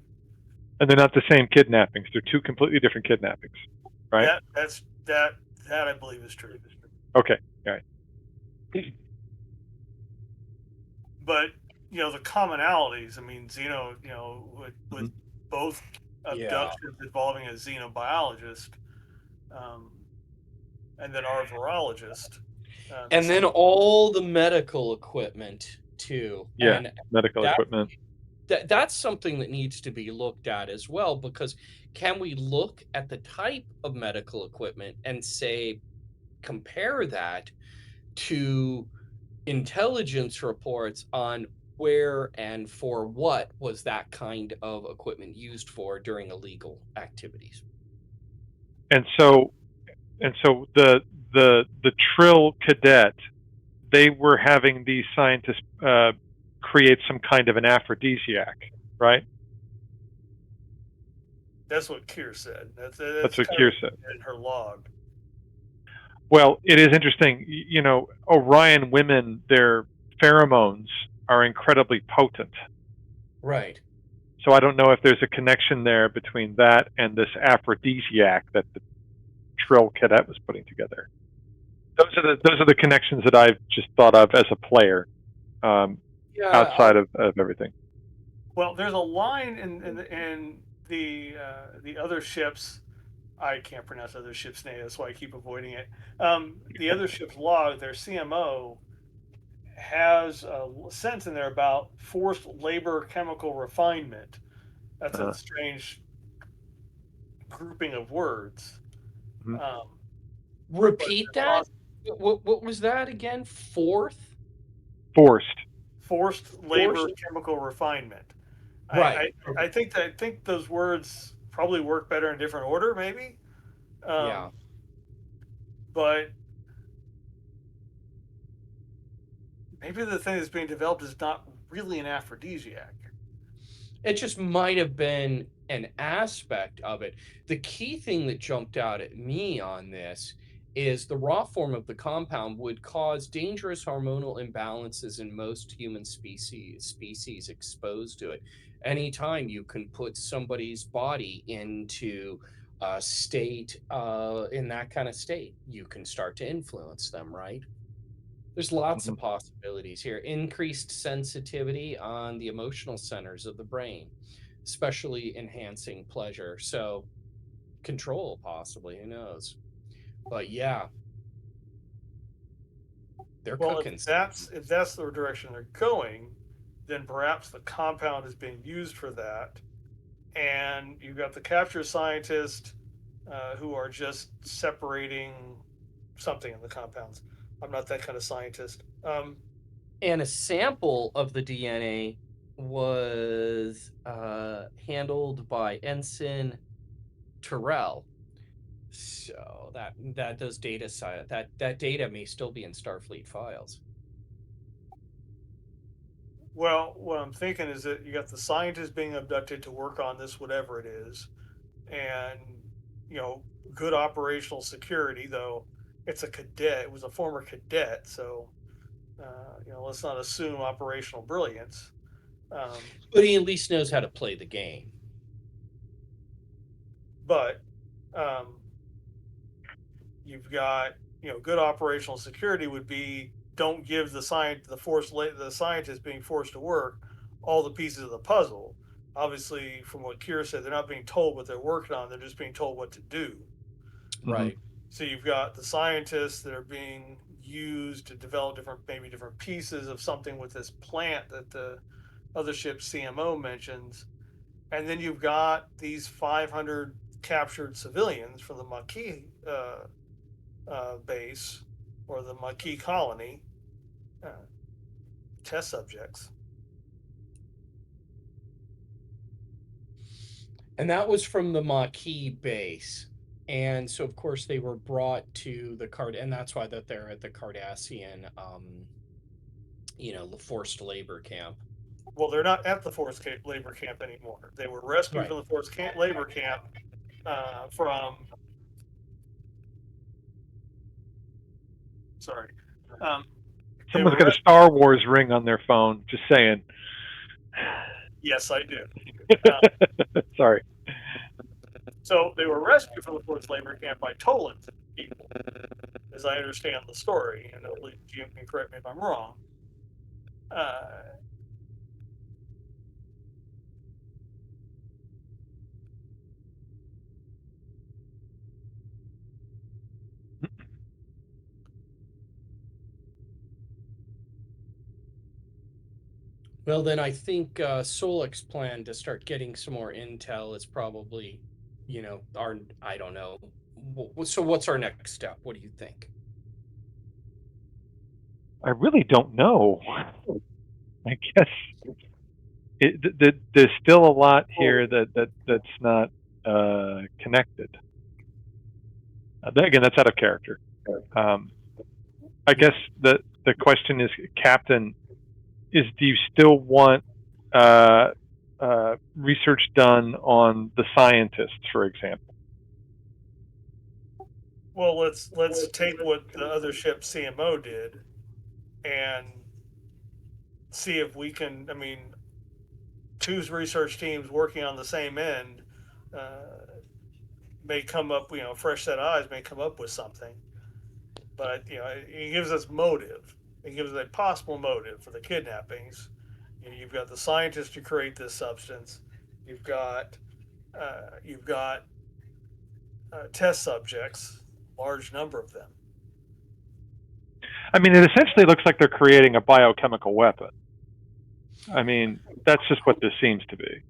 And they're not the same kidnappings. They're two completely different kidnappings, right? That I believe is true. Okay, all right. But the commonalities. I mean, Xeno, with both abductions involving a xenobiologist, and then our virologist, and then all the medical equipment too. Yeah, and medical equipment. That's something that needs to be looked at as well, because can we look at the type of medical equipment and say, compare that to intelligence reports on where and for what was that kind of equipment used for during illegal activities? And so the Trill cadet, they were having these scientists create some kind of an aphrodisiac, right? That's what Kira said. That's what Kira said in her log. Well, it is interesting. Orion women, their pheromones are incredibly potent. Right. So I don't know if there's a connection there between that and this aphrodisiac that the Trill cadet was putting together. Those are the connections that I've just thought of as a player, outside of everything. Well, there's a line in the other ships. I can't pronounce other ships' names, that's why I keep avoiding it. The other ship's log, their CMO, has a sentence in there about forced labor chemical refinement. That's a strange grouping of words. Mm-hmm. Repeat that? What was that again? Forced labor chemical refinement. Right. I think those words probably work better in different order, maybe. Yeah. But maybe the thing that's being developed is not really an aphrodisiac. It just might have been an aspect of it. The key thing that jumped out at me on this is the raw form of the compound would cause dangerous hormonal imbalances in most human species exposed to it. Anytime you can put somebody's body into state, in that kind of state, you can start to influence them, right? There's lots of possibilities here. Increased sensitivity on the emotional centers of the brain, especially enhancing pleasure. So control, possibly, who knows? But yeah, they're Well, cooking. if that's the direction they're going, then perhaps the compound is being used for that, and you've got the capture scientists who are just separating something in the compounds. I'm not that kind of scientist. And a sample of the DNA was handled by Ensign Terrell. So that does data science. That data may still be in Starfleet files. Well, what I'm thinking is that you got the scientists being abducted to work on this, whatever it is, and good operational security. Though it's a cadet, it was a former cadet, so let's not assume operational brilliance. But he at least knows how to play the game. But you've got good operational security would be don't give the scientists being forced to work all the pieces of the puzzle. Obviously, from what Kira said, they're not being told what they're working on; they're just being told what to do. Right. So you've got the scientists that are being used to develop maybe different pieces of something with this plant that the other ship CMO mentions, and then you've got these 500 captured civilians from the Maquis base or the Maquis colony, uh, test subjects. And that was from the Maquis base. And so, of course, they were brought to the Card, and that's why that they're at the Cardassian, the forced labor camp. Well, they're not at the forced labor camp anymore. They were rescued Right. from the forced labor camp from. Sorry. Someone's got a Star Wars ring on their phone. Just saying. Yes, I do. Sorry. So they were rescued from the forced labor camp by Tolin people, as I understand the story, and at least Jim can correct me if I'm wrong. Well, then I think Solik's plan to start getting some more intel is probably, I don't know. So what's our next step? What do you think? I really don't know. I guess there's still a lot here that's not connected. Again, that's out of character. I guess the question is, Captain, do you still want research done on the scientists, for example? Well, let's take what the other ship CMO did and see if we can. I mean, two research teams working on the same end may come up. Fresh set of eyes may come up with something. But it gives us motive. It gives us a possible motive for the kidnappings. You've got the scientists to create this substance. You've got test subjects, large number of them. I mean, it essentially looks like they're creating a biochemical weapon. I mean, that's just what this seems to be.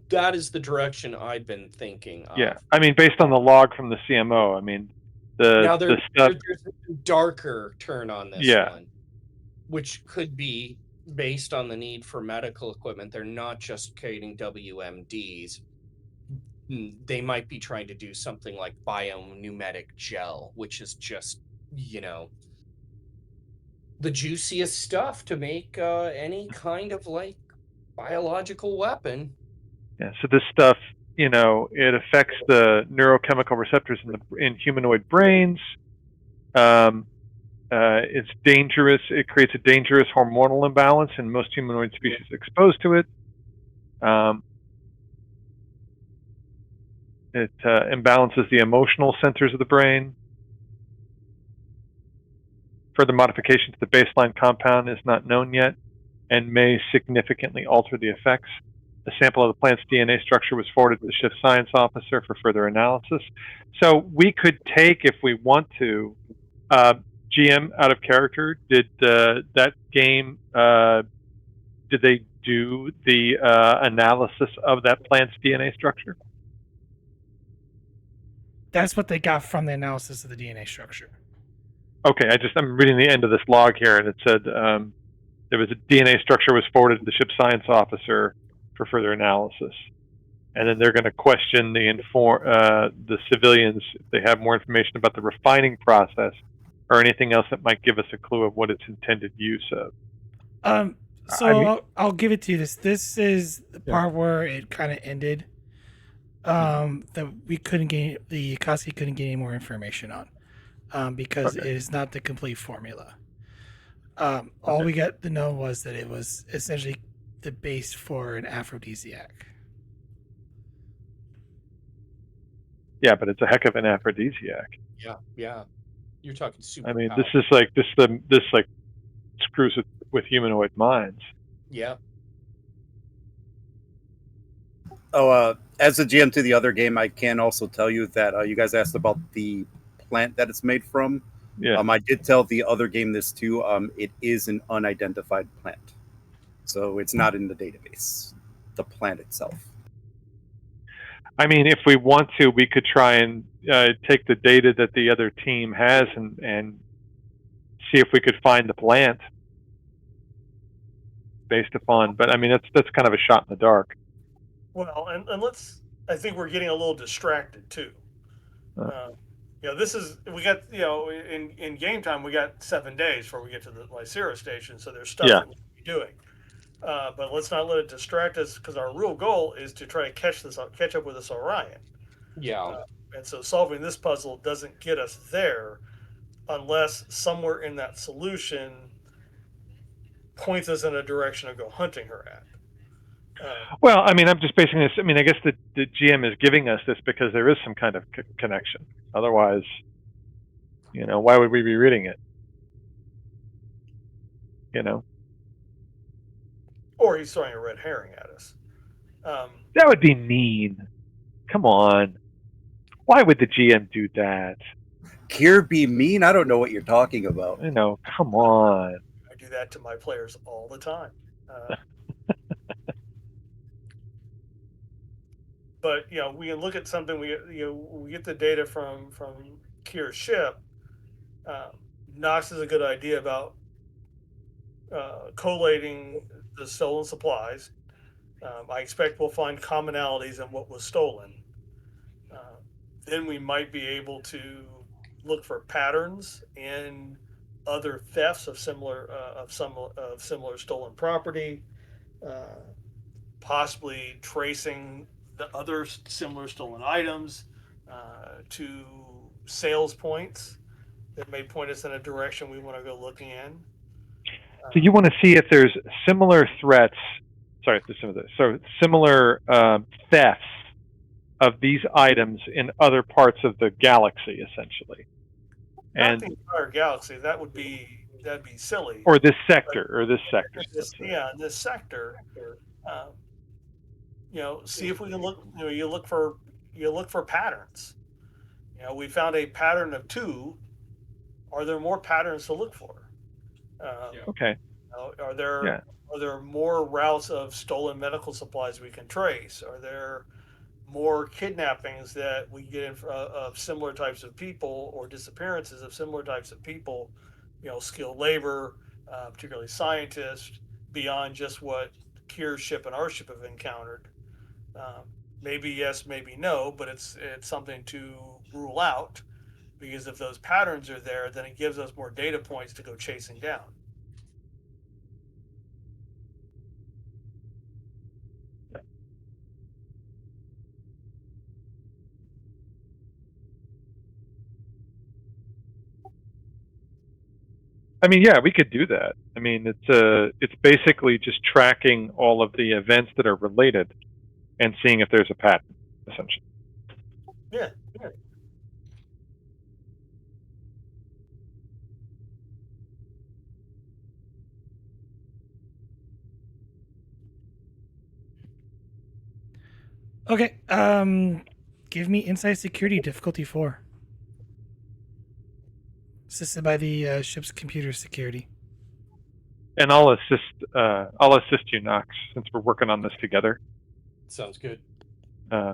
That is the direction I've been thinking of. Yeah, I mean, based on the log from the CMO, I mean, there's a darker turn on this one, which could be based on the need for medical equipment. They're not just creating WMDs. They might be trying to do something like biopneumatic gel, which is just, the juiciest stuff to make any kind of biological weapon. Yeah, so this stuff, it affects the neurochemical receptors in humanoid brains. It's dangerous. It creates a dangerous hormonal imbalance in most humanoid species exposed to it. It imbalances the emotional centers of the brain. Further modification to the baseline compound is not known yet and may significantly alter the effects. A sample of the plant's DNA structure was forwarded to the ship's science officer for further analysis. So we could take, if we want to, GM out of character. Did that game, did they do the analysis of that plant's DNA structure? That's what they got from the analysis of the DNA structure. Okay, I'm reading the end of this log here, and it said there was a DNA structure was forwarded to the ship's science officer for further analysis, and then they're going to question the civilians if they have more information about the refining process or anything else that might give us a clue of what its intended use of. I'll give it to you. This is the part where it kind of ended. That we couldn't get the Akasi couldn't get any more information on, because it is not the complete formula. All we got to know was that it was essentially the base for an aphrodisiac. Yeah, but it's a heck of an aphrodisiac. Yeah. You're talking super. I mean, power. this screws with humanoid minds. Yeah. Oh, as a GM to the other game, I can also tell you that you guys asked about the plant that it's made from. Yeah. I did tell the other game this too. It is an unidentified plant, so it's not in the database. The plant itself. I mean, if we want to, we could try and take the data that the other team has and see if we could find the plant based upon. But I mean, that's kind of a shot in the dark. Well, and let's. I think we're getting a little distracted too. This is we got in game time we got 7 days before we get to the Lycera station, so there's stuff that we can be doing. But let's not let it distract us, because our real goal is to try to catch up with this Orion. Yeah. And so solving this puzzle doesn't get us there unless somewhere in that solution points us in a direction to go hunting her at. Well, I mean, I'm just basing this. I mean, I guess the GM is giving us this because there is some kind of connection. Otherwise, why would we be reading it? Or he's throwing a red herring at us. That would be mean. Come on. Why would the GM do that? Kier be mean? I don't know what you're talking about. Come on. I do that to my players all the time. But we can look at something. We get the data from Kier's ship. Knox is a good idea about collating the stolen supplies. I expect we'll find commonalities in what was stolen. Then we might be able to look for patterns in other thefts of similar stolen property, possibly tracing the other similar stolen items to sales points that may point us in a direction we want to go looking in. So you want to see if there's similar threats. Sorry, similar thefts of these items in other parts of the galaxy, essentially. Not the entire galaxy. That'd be silly. Or this sector, In this sector. See if we can look. You look for patterns. We found a pattern of 2. Are there more patterns to look for? Okay. Are there more routes of stolen medical supplies we can trace? Are there more kidnappings that we get of similar types of people, or disappearances of similar types of people? Skilled labor, particularly scientists, beyond just what Kier's ship and our ship have encountered. Maybe yes, maybe no, but it's something to rule out, because if those patterns are there, then it gives us more data points to go chasing down. I mean, yeah, we could do that. I mean, it's basically just tracking all of the events that are related and seeing if there's a pattern, essentially. Yeah. Okay. Give me Inside Security difficulty 4. Assisted by the ship's computer security. And I'll assist you, Knox, since we're working on this together. Sounds good. Okay.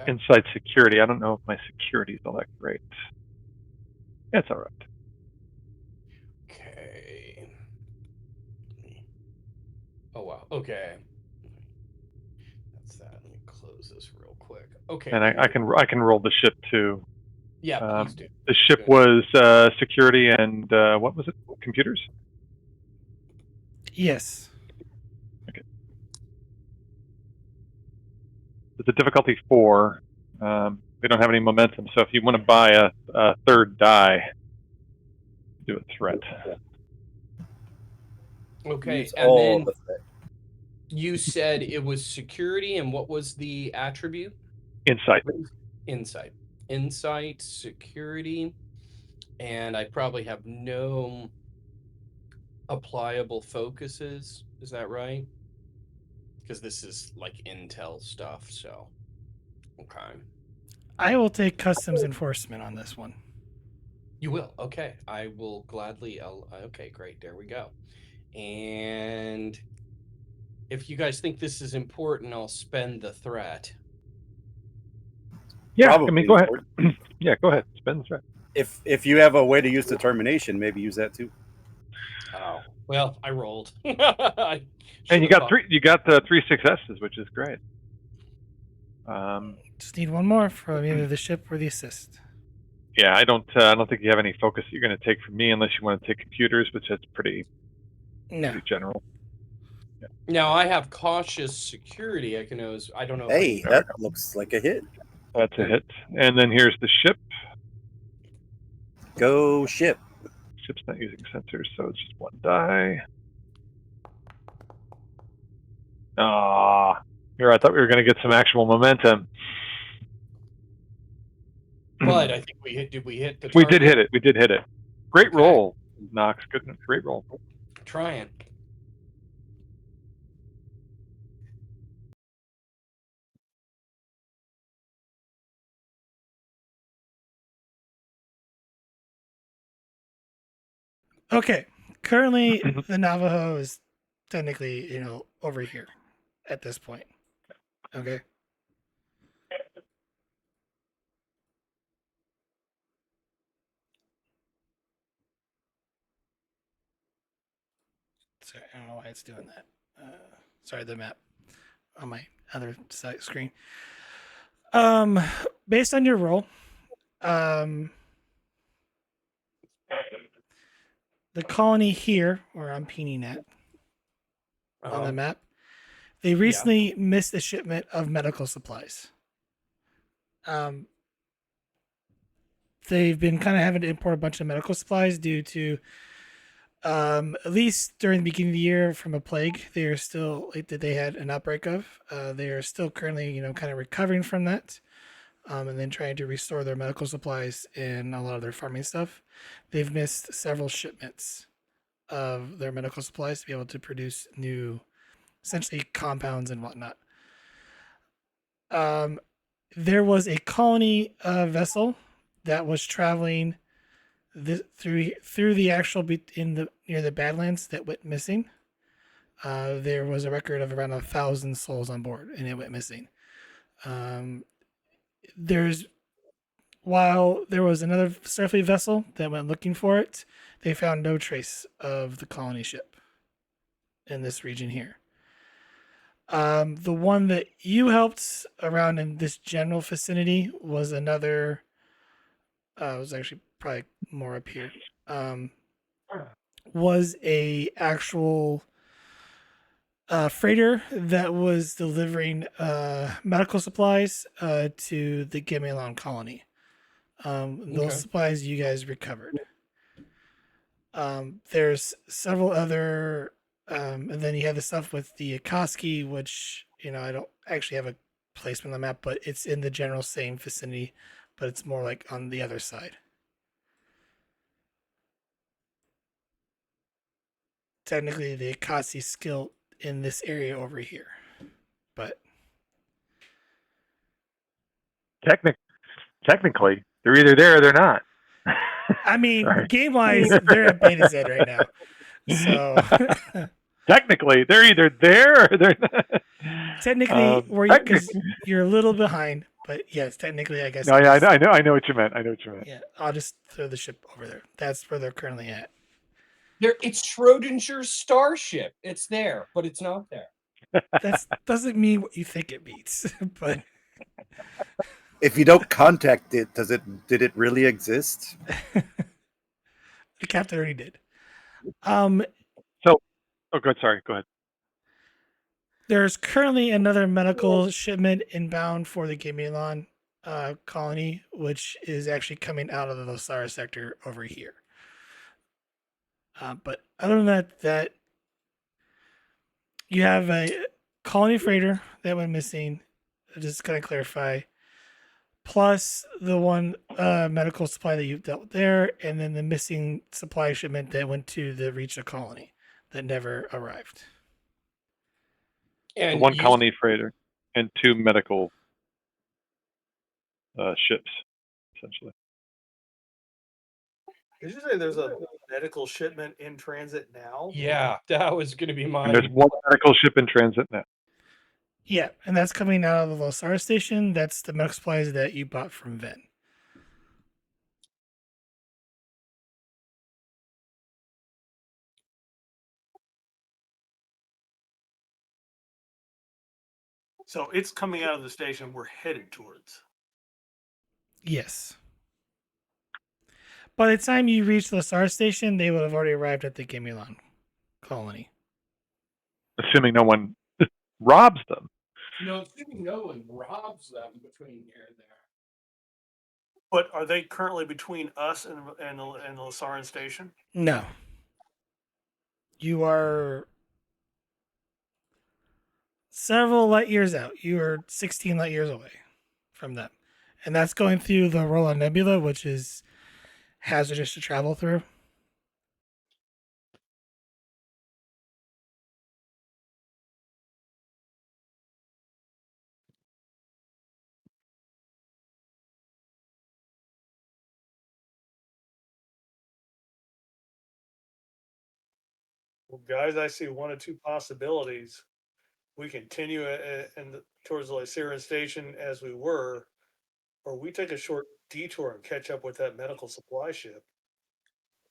Inside security. I don't know if my security is all that great. Yeah, it's all right. Okay. Oh wow. Okay. That's that. Let me close this real quick. Okay. And I can roll the ship too. Yeah, please do. The ship Good. was security and what was it? Computers. Yes. Okay. It's a difficulty 4. We don't have any momentum, so if you want to buy a third die, do a threat. Okay, Use and all then the threat. you said it was security, and what was the attribute? Insight. Insight. Insight, security, and I probably have no applicable focuses. Is that right? Because this is like intel stuff, so okay. I will take customs enforcement on this one. You will. Okay, I will gladly. Okay, great. There we go. And if you guys think this is important, I'll spend the threat. Yeah, Probably I mean, go ahead. important. Yeah, go ahead. Spend the threat. If you have a way to use determination, maybe use that too. Oh well, I rolled. And you got 3. You got 3 successes, which is great. Just need one more from either the ship or the assist. Yeah, I don't think you have any focus that you're going to take from me unless you want to take computers, which that's pretty general. Yeah. Now I have cautious security. I can always. I don't know. Hey, that looks like a hit. That's a hit. And then here's the ship. Go ship. Ship's not using sensors, so it's just 1 die. Here I thought we were going to get some actual momentum. But I think we hit. Did we hit the? We target? did hit it. We did hit it. Great Okay. roll, Knox. Good, great roll. Trying. Okay. Currently, the Navajo is technically, over here at this point. Okay. Sorry, I don't know why it's doing that. Sorry, the map on my other side screen. Based on your roll, the colony here, where I'm peening at on the map, they recently missed a shipment of medical supplies. They've been kind of having to import a bunch of medical supplies due to, at least during the beginning of the year, from a plague. They are still that they had an outbreak of. They are still currently, kind of recovering from that, and then trying to restore their medical supplies and a lot of their farming stuff. They've missed several shipments of their medical supplies to be able to produce new, essentially, compounds and whatnot. There was a colony vessel that was traveling through the actual near the Badlands that went missing. There was a record of around 1,000 souls on board, and it went missing. While there was another Starfleet vessel that went looking for it, they found no trace of the colony ship in this region here. The one that you helped around in this general vicinity was another. It was actually probably more up here. Was a actual freighter that was delivering medical supplies to the Gemelon colony. Those supplies you guys recovered. There's several other, and then you have the stuff with the Akoski, which I don't actually have a placement on the map, but it's in the general same vicinity, but it's more like on the other side. Technically, the Akatsi skill in this area over here, but Technically, they're either there or they're not. I mean, Sorry. game wise, they're at Beta Z right now. So Technically, they're either there or they're not. technically, because you're a little behind, but yes, technically, I guess. No, yeah, I know what you meant. Yeah, I'll just throw the ship over there. That's where they're currently at. It's Schrodinger's starship. It's there, but it's not there. That doesn't mean what you think it means, but If you don't contact it, did it really exist? the captain already did. So, oh, good. Sorry, go ahead. There's currently another medical shipment inbound for the Gimilon colony, which is actually coming out of the Losara sector over here. But other than that you have a colony freighter that went missing. Just kind of clarify. Plus the one medical supply that you dealt with there, and then the missing supply shipment that went to the Reach colony that never arrived. And One colony freighter and 2 medical ships, essentially. Did you say there's a medical shipment in transit now? Yeah, that was going to be mine. And there's 1 medical ship in transit now. Yeah, and that's coming out of the Losara station. That's the medical supplies that you bought from Ven. So it's coming out of the station we're headed towards. Yes. By the time you reach the Losara station, they would have already arrived at the Gimilon colony. Assuming no one robs them. Assuming no one robs them between here and there. But are they currently between us and the Losaran station? No. You are several light years out. You are 16 light years away from them. And that's going through the Rolla Nebula, which is hazardous to travel through. Well, guys, I see one of 2 possibilities. We continue towards the Lyceran station as we were, or we take a short detour and catch up with that medical supply ship.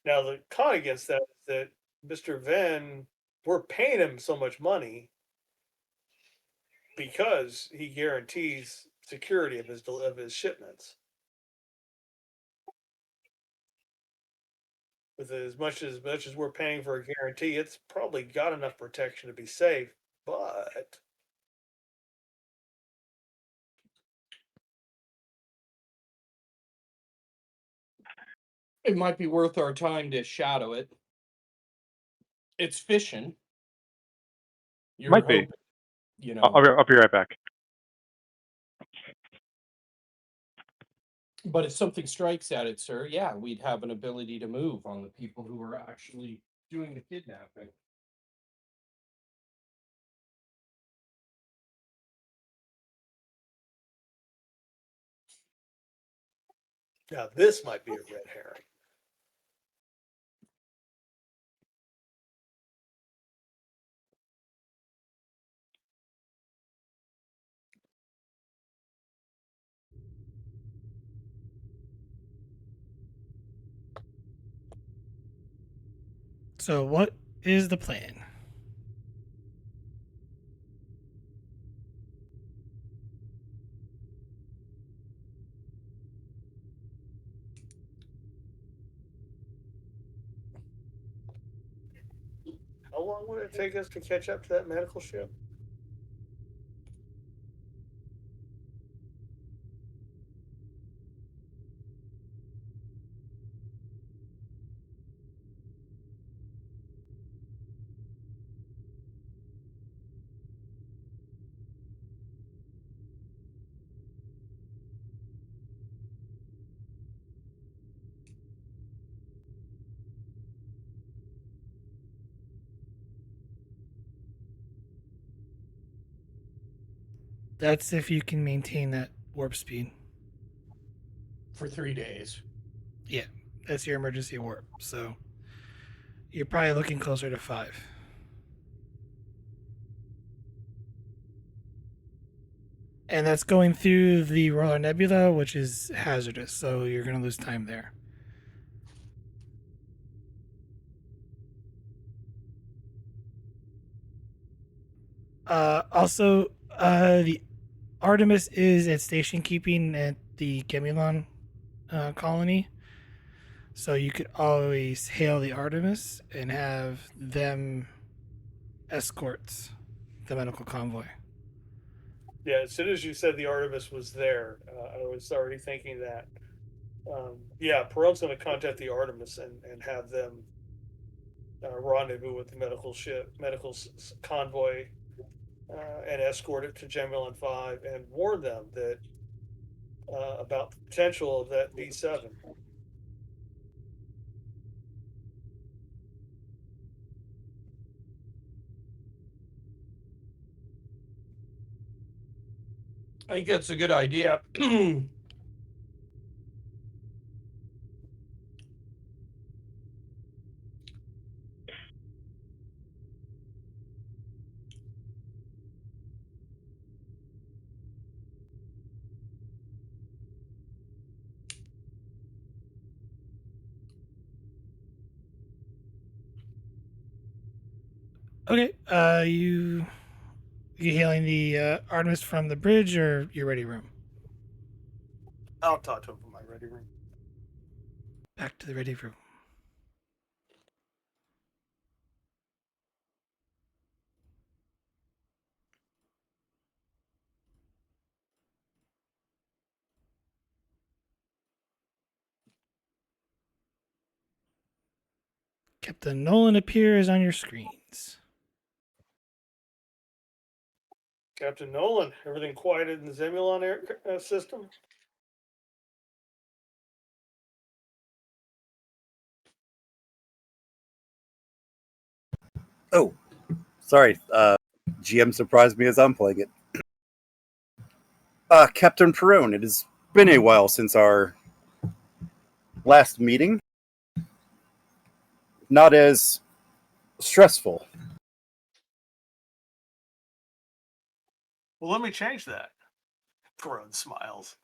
Now, the con against that is that Mr. Venn, we're paying him so much money because he guarantees security of his shipments. With as much as we're paying for a guarantee, it's probably got enough protection to be safe, but It might be worth our time to shadow it. It's fishing. Might be. I'll be right back. But if something strikes at it, sir, yeah, we'd have an ability to move on the people who are actually doing the kidnapping. now this might be a red herring. So, what is the plan? How long would it take us to catch up to that medical ship? That's if you can maintain that warp speed. For 3 days. Yeah, that's your emergency warp. So you're probably looking closer to 5. And that's going through the Roller Nebula, which is hazardous. So you're going to lose time there. Also, the Artemis is at station keeping at the Gemulon colony. So you could always hail the Artemis and have them escort the medical convoy. Yeah, as soon as you said the Artemis was there, I was already thinking that. Yeah, Perone's going to contact the Artemis and have them rendezvous with the medical convoy, and escort it to Gemulon 5 and warn them that about the potential of that D7. I think that's a good idea. Okay, you hailing the Artemis from the bridge or your ready room? I'll talk to him from my ready room. Back to the ready room. Captain Nolan appears on your screens. Captain Nolan, everything quieted in the Zemulon air system? Oh, sorry. GM surprised me as I'm playing it. Captain Perone, it has been a while since our last meeting. Not as stressful. Well, let me change that. Perone smiles.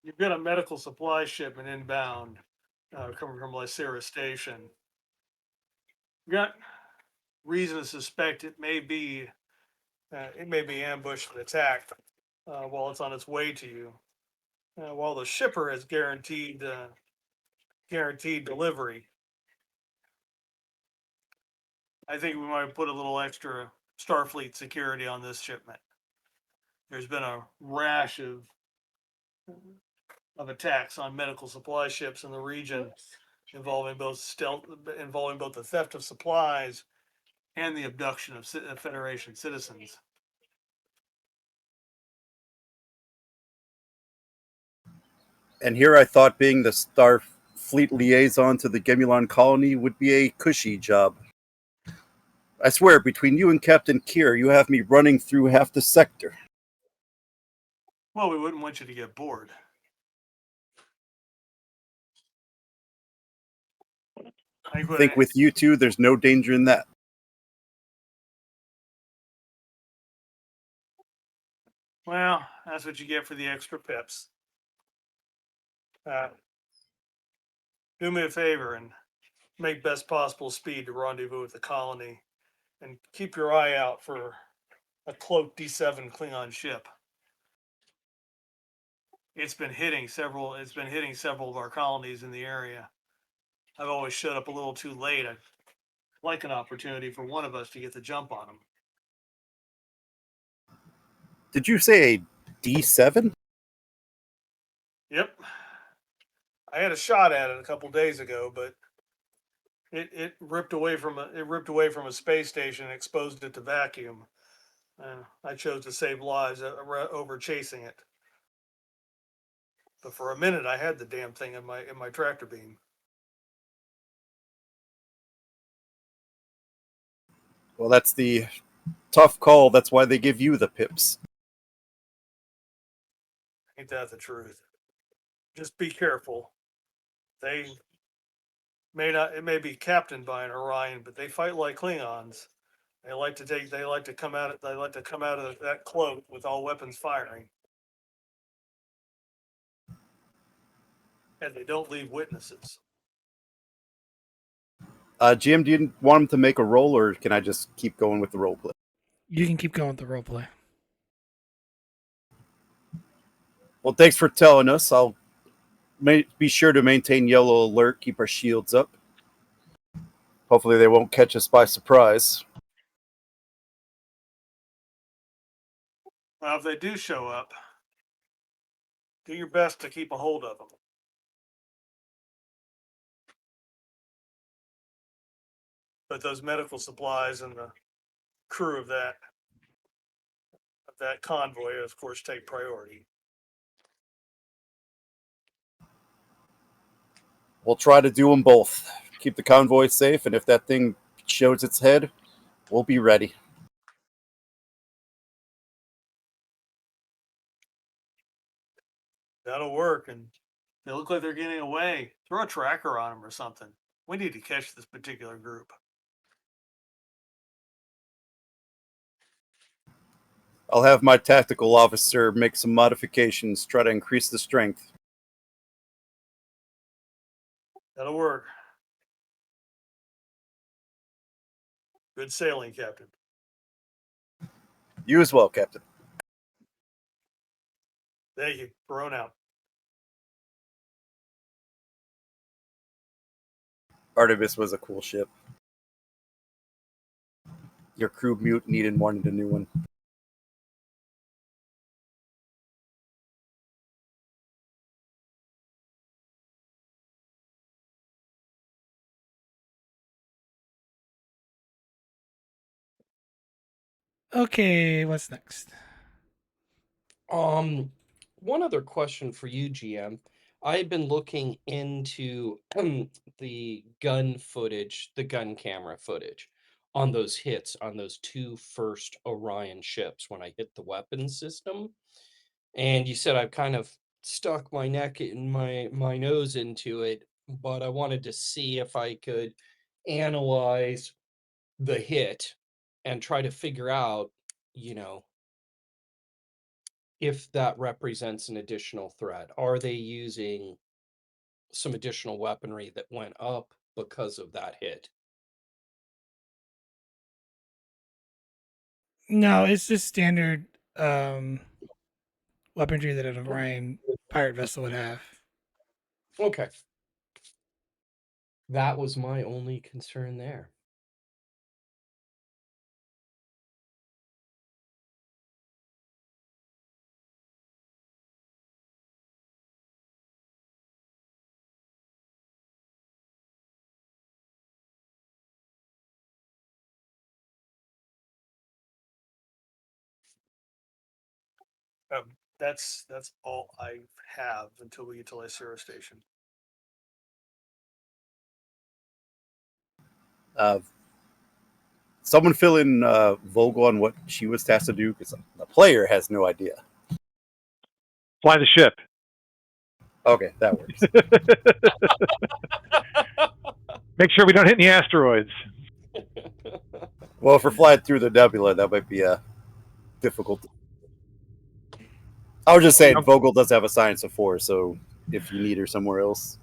You've got a medical supply shipment inbound coming from Lysera Station. You've got reason to suspect it may be ambushed and attacked while it's on its way to you. While the shipper has guaranteed delivery, I think we might put a little extra Starfleet security on this shipment. There's been a rash of attacks on medical supply ships in the region involving both the theft of supplies and the abduction of Federation citizens. And here I thought being the Starfleet liaison to the Gemulon colony would be a cushy job. I swear, between you and Captain Kier, you have me running through half the sector. Well, we wouldn't want you to get bored. I think with you two, there's no danger in that. Well, that's what you get for the extra pips. Do me a favor and make best possible speed to rendezvous with the colony, and keep your eye out for a cloaked D7 Klingon ship. It's been hitting several of our colonies in the area. I've always showed up a little too late. I'd like an opportunity for one of us to get the jump on them. Did you say a D7? Yep. I had a shot at it a couple days ago, but it ripped away from a space station and exposed it to vacuum. I chose to save lives over chasing it. But for a minute, I had the damn thing in my tractor beam. Well, that's the tough call. That's why they give you the pips. Ain't that the truth? Just be careful. They may not. It may be captained by an Orion, but they fight like Klingons. They like to take. They like to come out. They like to come out of that cloak with all weapons firing, and they don't leave witnesses. GM, do you want him to make a roll, or can I just keep going with the role play? You can keep going with the role play. Well, thanks for telling us. I'll be sure to maintain yellow alert, keep our shields up. Hopefully they won't catch us by surprise. Now, if they do show up, do your best to keep a hold of them. But those medical supplies and the crew of that convoy, of course, take priority. We'll try to do them both. Keep the convoy safe, and if that thing shows its head, we'll be ready. That'll work. And they look like they're getting away. Throw a tracker on them or something. We need to catch this particular group. I'll have my tactical officer make some modifications, try to increase the strength. That'll work. Good sailing, Captain. You as well, Captain. Thank you. Perone out. Artemis was a cool ship. Your crew mutinied and wanted a new one. Okay, what's next? One other question for you, GM. I've been looking into the gun footage, the gun camera footage on those hits on those two first Orion ships when I hit the weapons system. And you said I've kind of stuck my neck and my nose into it, but I wanted to see if I could analyze the hit and try to figure out, if that represents an additional threat. Are they using some additional weaponry that went up because of that hit? No, it's just standard weaponry that an Orion pirate vessel would have. Okay. That was my only concern there. That's all I have until we get to Lycera Station. Someone fill in Vogel on what she was tasked to do, because the player has no idea. Fly the ship. Okay, that works. Make sure we don't hit any asteroids. Well, if we're flying through the nebula, that might be difficult. I was just saying, Vogel does have a science of 4, so if you need her somewhere else.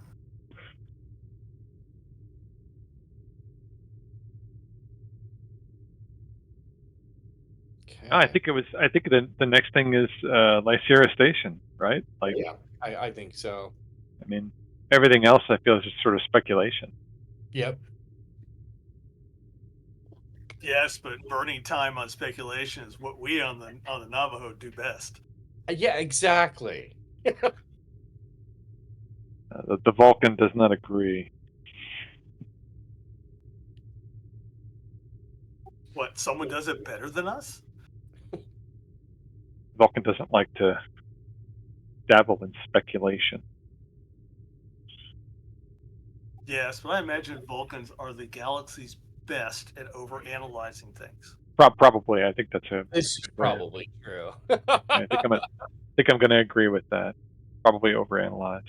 Okay. I think the next thing is Lycera Station, right? Like, yeah, I think so. I mean, everything else I feel is just sort of speculation. Yep. Yes, but burning time on speculation is what we on the Navajo do best. Yeah, exactly. The Vulcan does not agree. What, someone does it better than us? Vulcan doesn't like to dabble in speculation. Yes, but I imagine Vulcans are the galaxy's best at overanalyzing things. Probably, I think that's a. This is probably true. I think I'm going to agree with that. Probably overanalyze.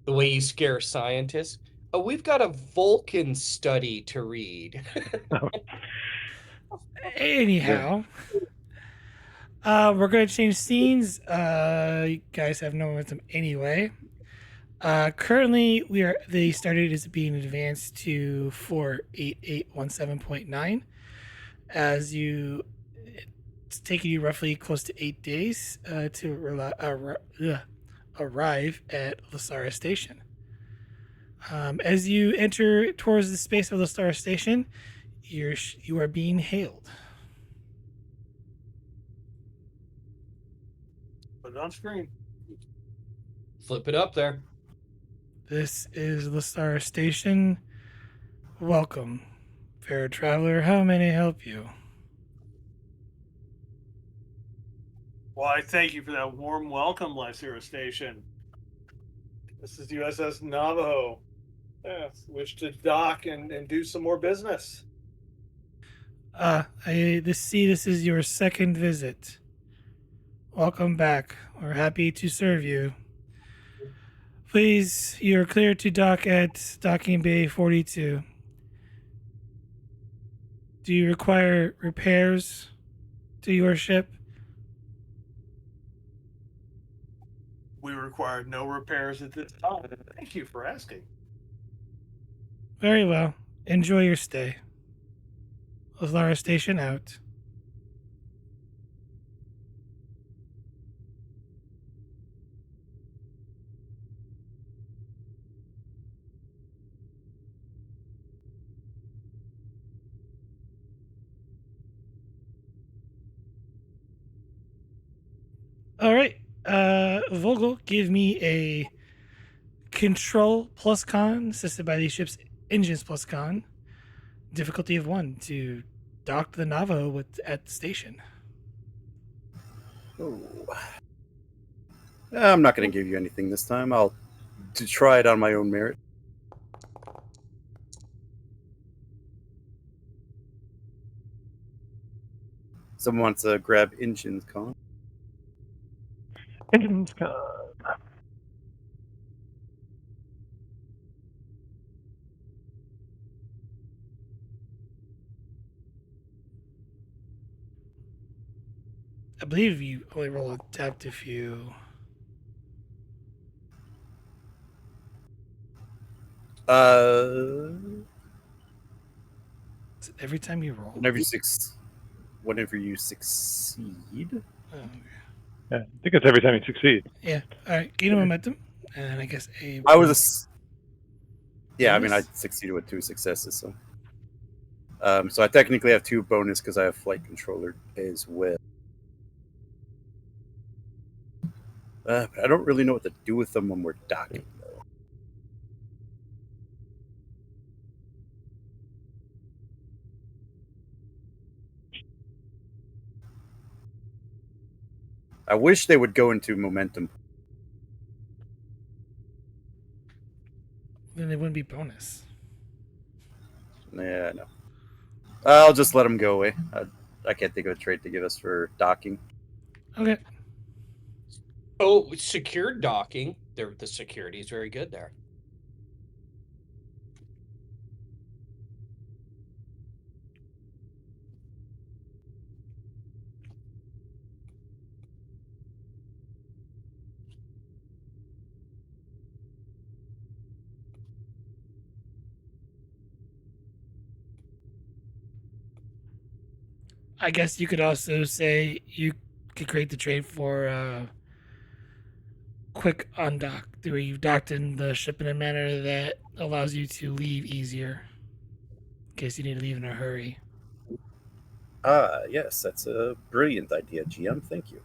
The way you scare scientists. Oh, we've got a Vulcan study to read. Anyhow, we're gonna change scenes. You guys have no momentum anyway. Currently, the start date is being advanced to 48817.9. As it's taking you roughly close to 8 days arrive at Lasara Station. As you enter towards the space of Lasara Station, you are being hailed. Put it on screen. Flip it up there. This is Lasara Station. Welcome, fair traveler. How may I help you? Well, I thank you for that warm welcome, Lysira Station. This is USS Navajo. Yes, wish to dock and do some more business. This is your second visit. Welcome back. We're happy to serve you. Please, you're clear to dock at Docking Bay 42. Do you require repairs to your ship? We require no repairs at this time. Thank you for asking. Very well. Enjoy your stay. Lasara Station out. All right. Vogel, give me a control plus con, assisted by the ship's engines plus con. Difficulty of 1 to dock the Navajo at the station. Oh. I'm not going to give you anything this time. I'll try it on my own merit. Someone wants to grab engines, con. Engines con. I believe you only roll a tapped if you. Is it every time you roll? Whenever you succeed. Oh, okay. Yeah, I think it's every time you succeed. Yeah. All right. Gain a momentum, and I guess a. I was yeah, I mean, I bonus? succeeded with 2 successes, so. So I technically have 2 bonus because I have flight controller as well. But I don't really know what to do with them when we're docking, though. I wish they would go into momentum. Then it wouldn't be bonus. Yeah, no. I'll just let them go away. I can't think of a trait to give us for docking. Okay. Oh, secured docking. The security is very good there. I guess you could also say you could create the trade for quick undock, where you've docked in the ship in a manner that allows you to leave easier in case you need to leave in a hurry. Yes, that's a brilliant idea, GM. Thank you.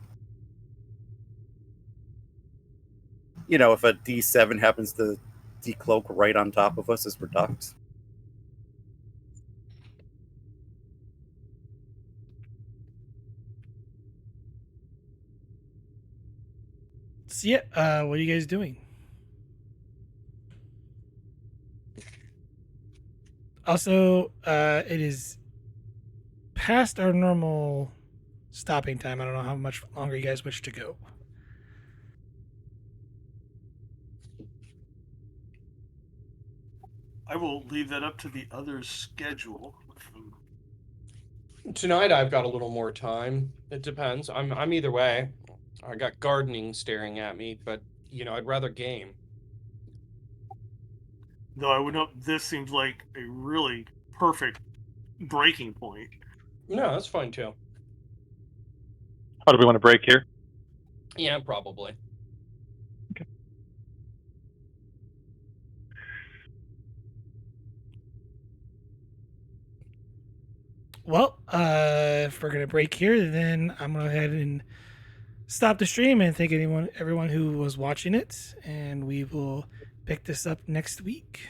You know, if a D7 happens to decloak right on top of us as we're docked. So yeah, what are you guys doing? Also, it is past our normal stopping time. I don't know how much longer you guys wish to go. I will leave that up to the others' schedule. Tonight I've got a little more time. It depends. I'm either way. I got gardening staring at me, but I'd rather game. Though I would note this seems like a really perfect breaking point. No, that's fine too. Oh, do we want to break here? Yeah, probably. Well, if we're gonna break here, then I'm gonna go ahead and stop the stream and thank everyone who was watching it, and we will pick this up next week.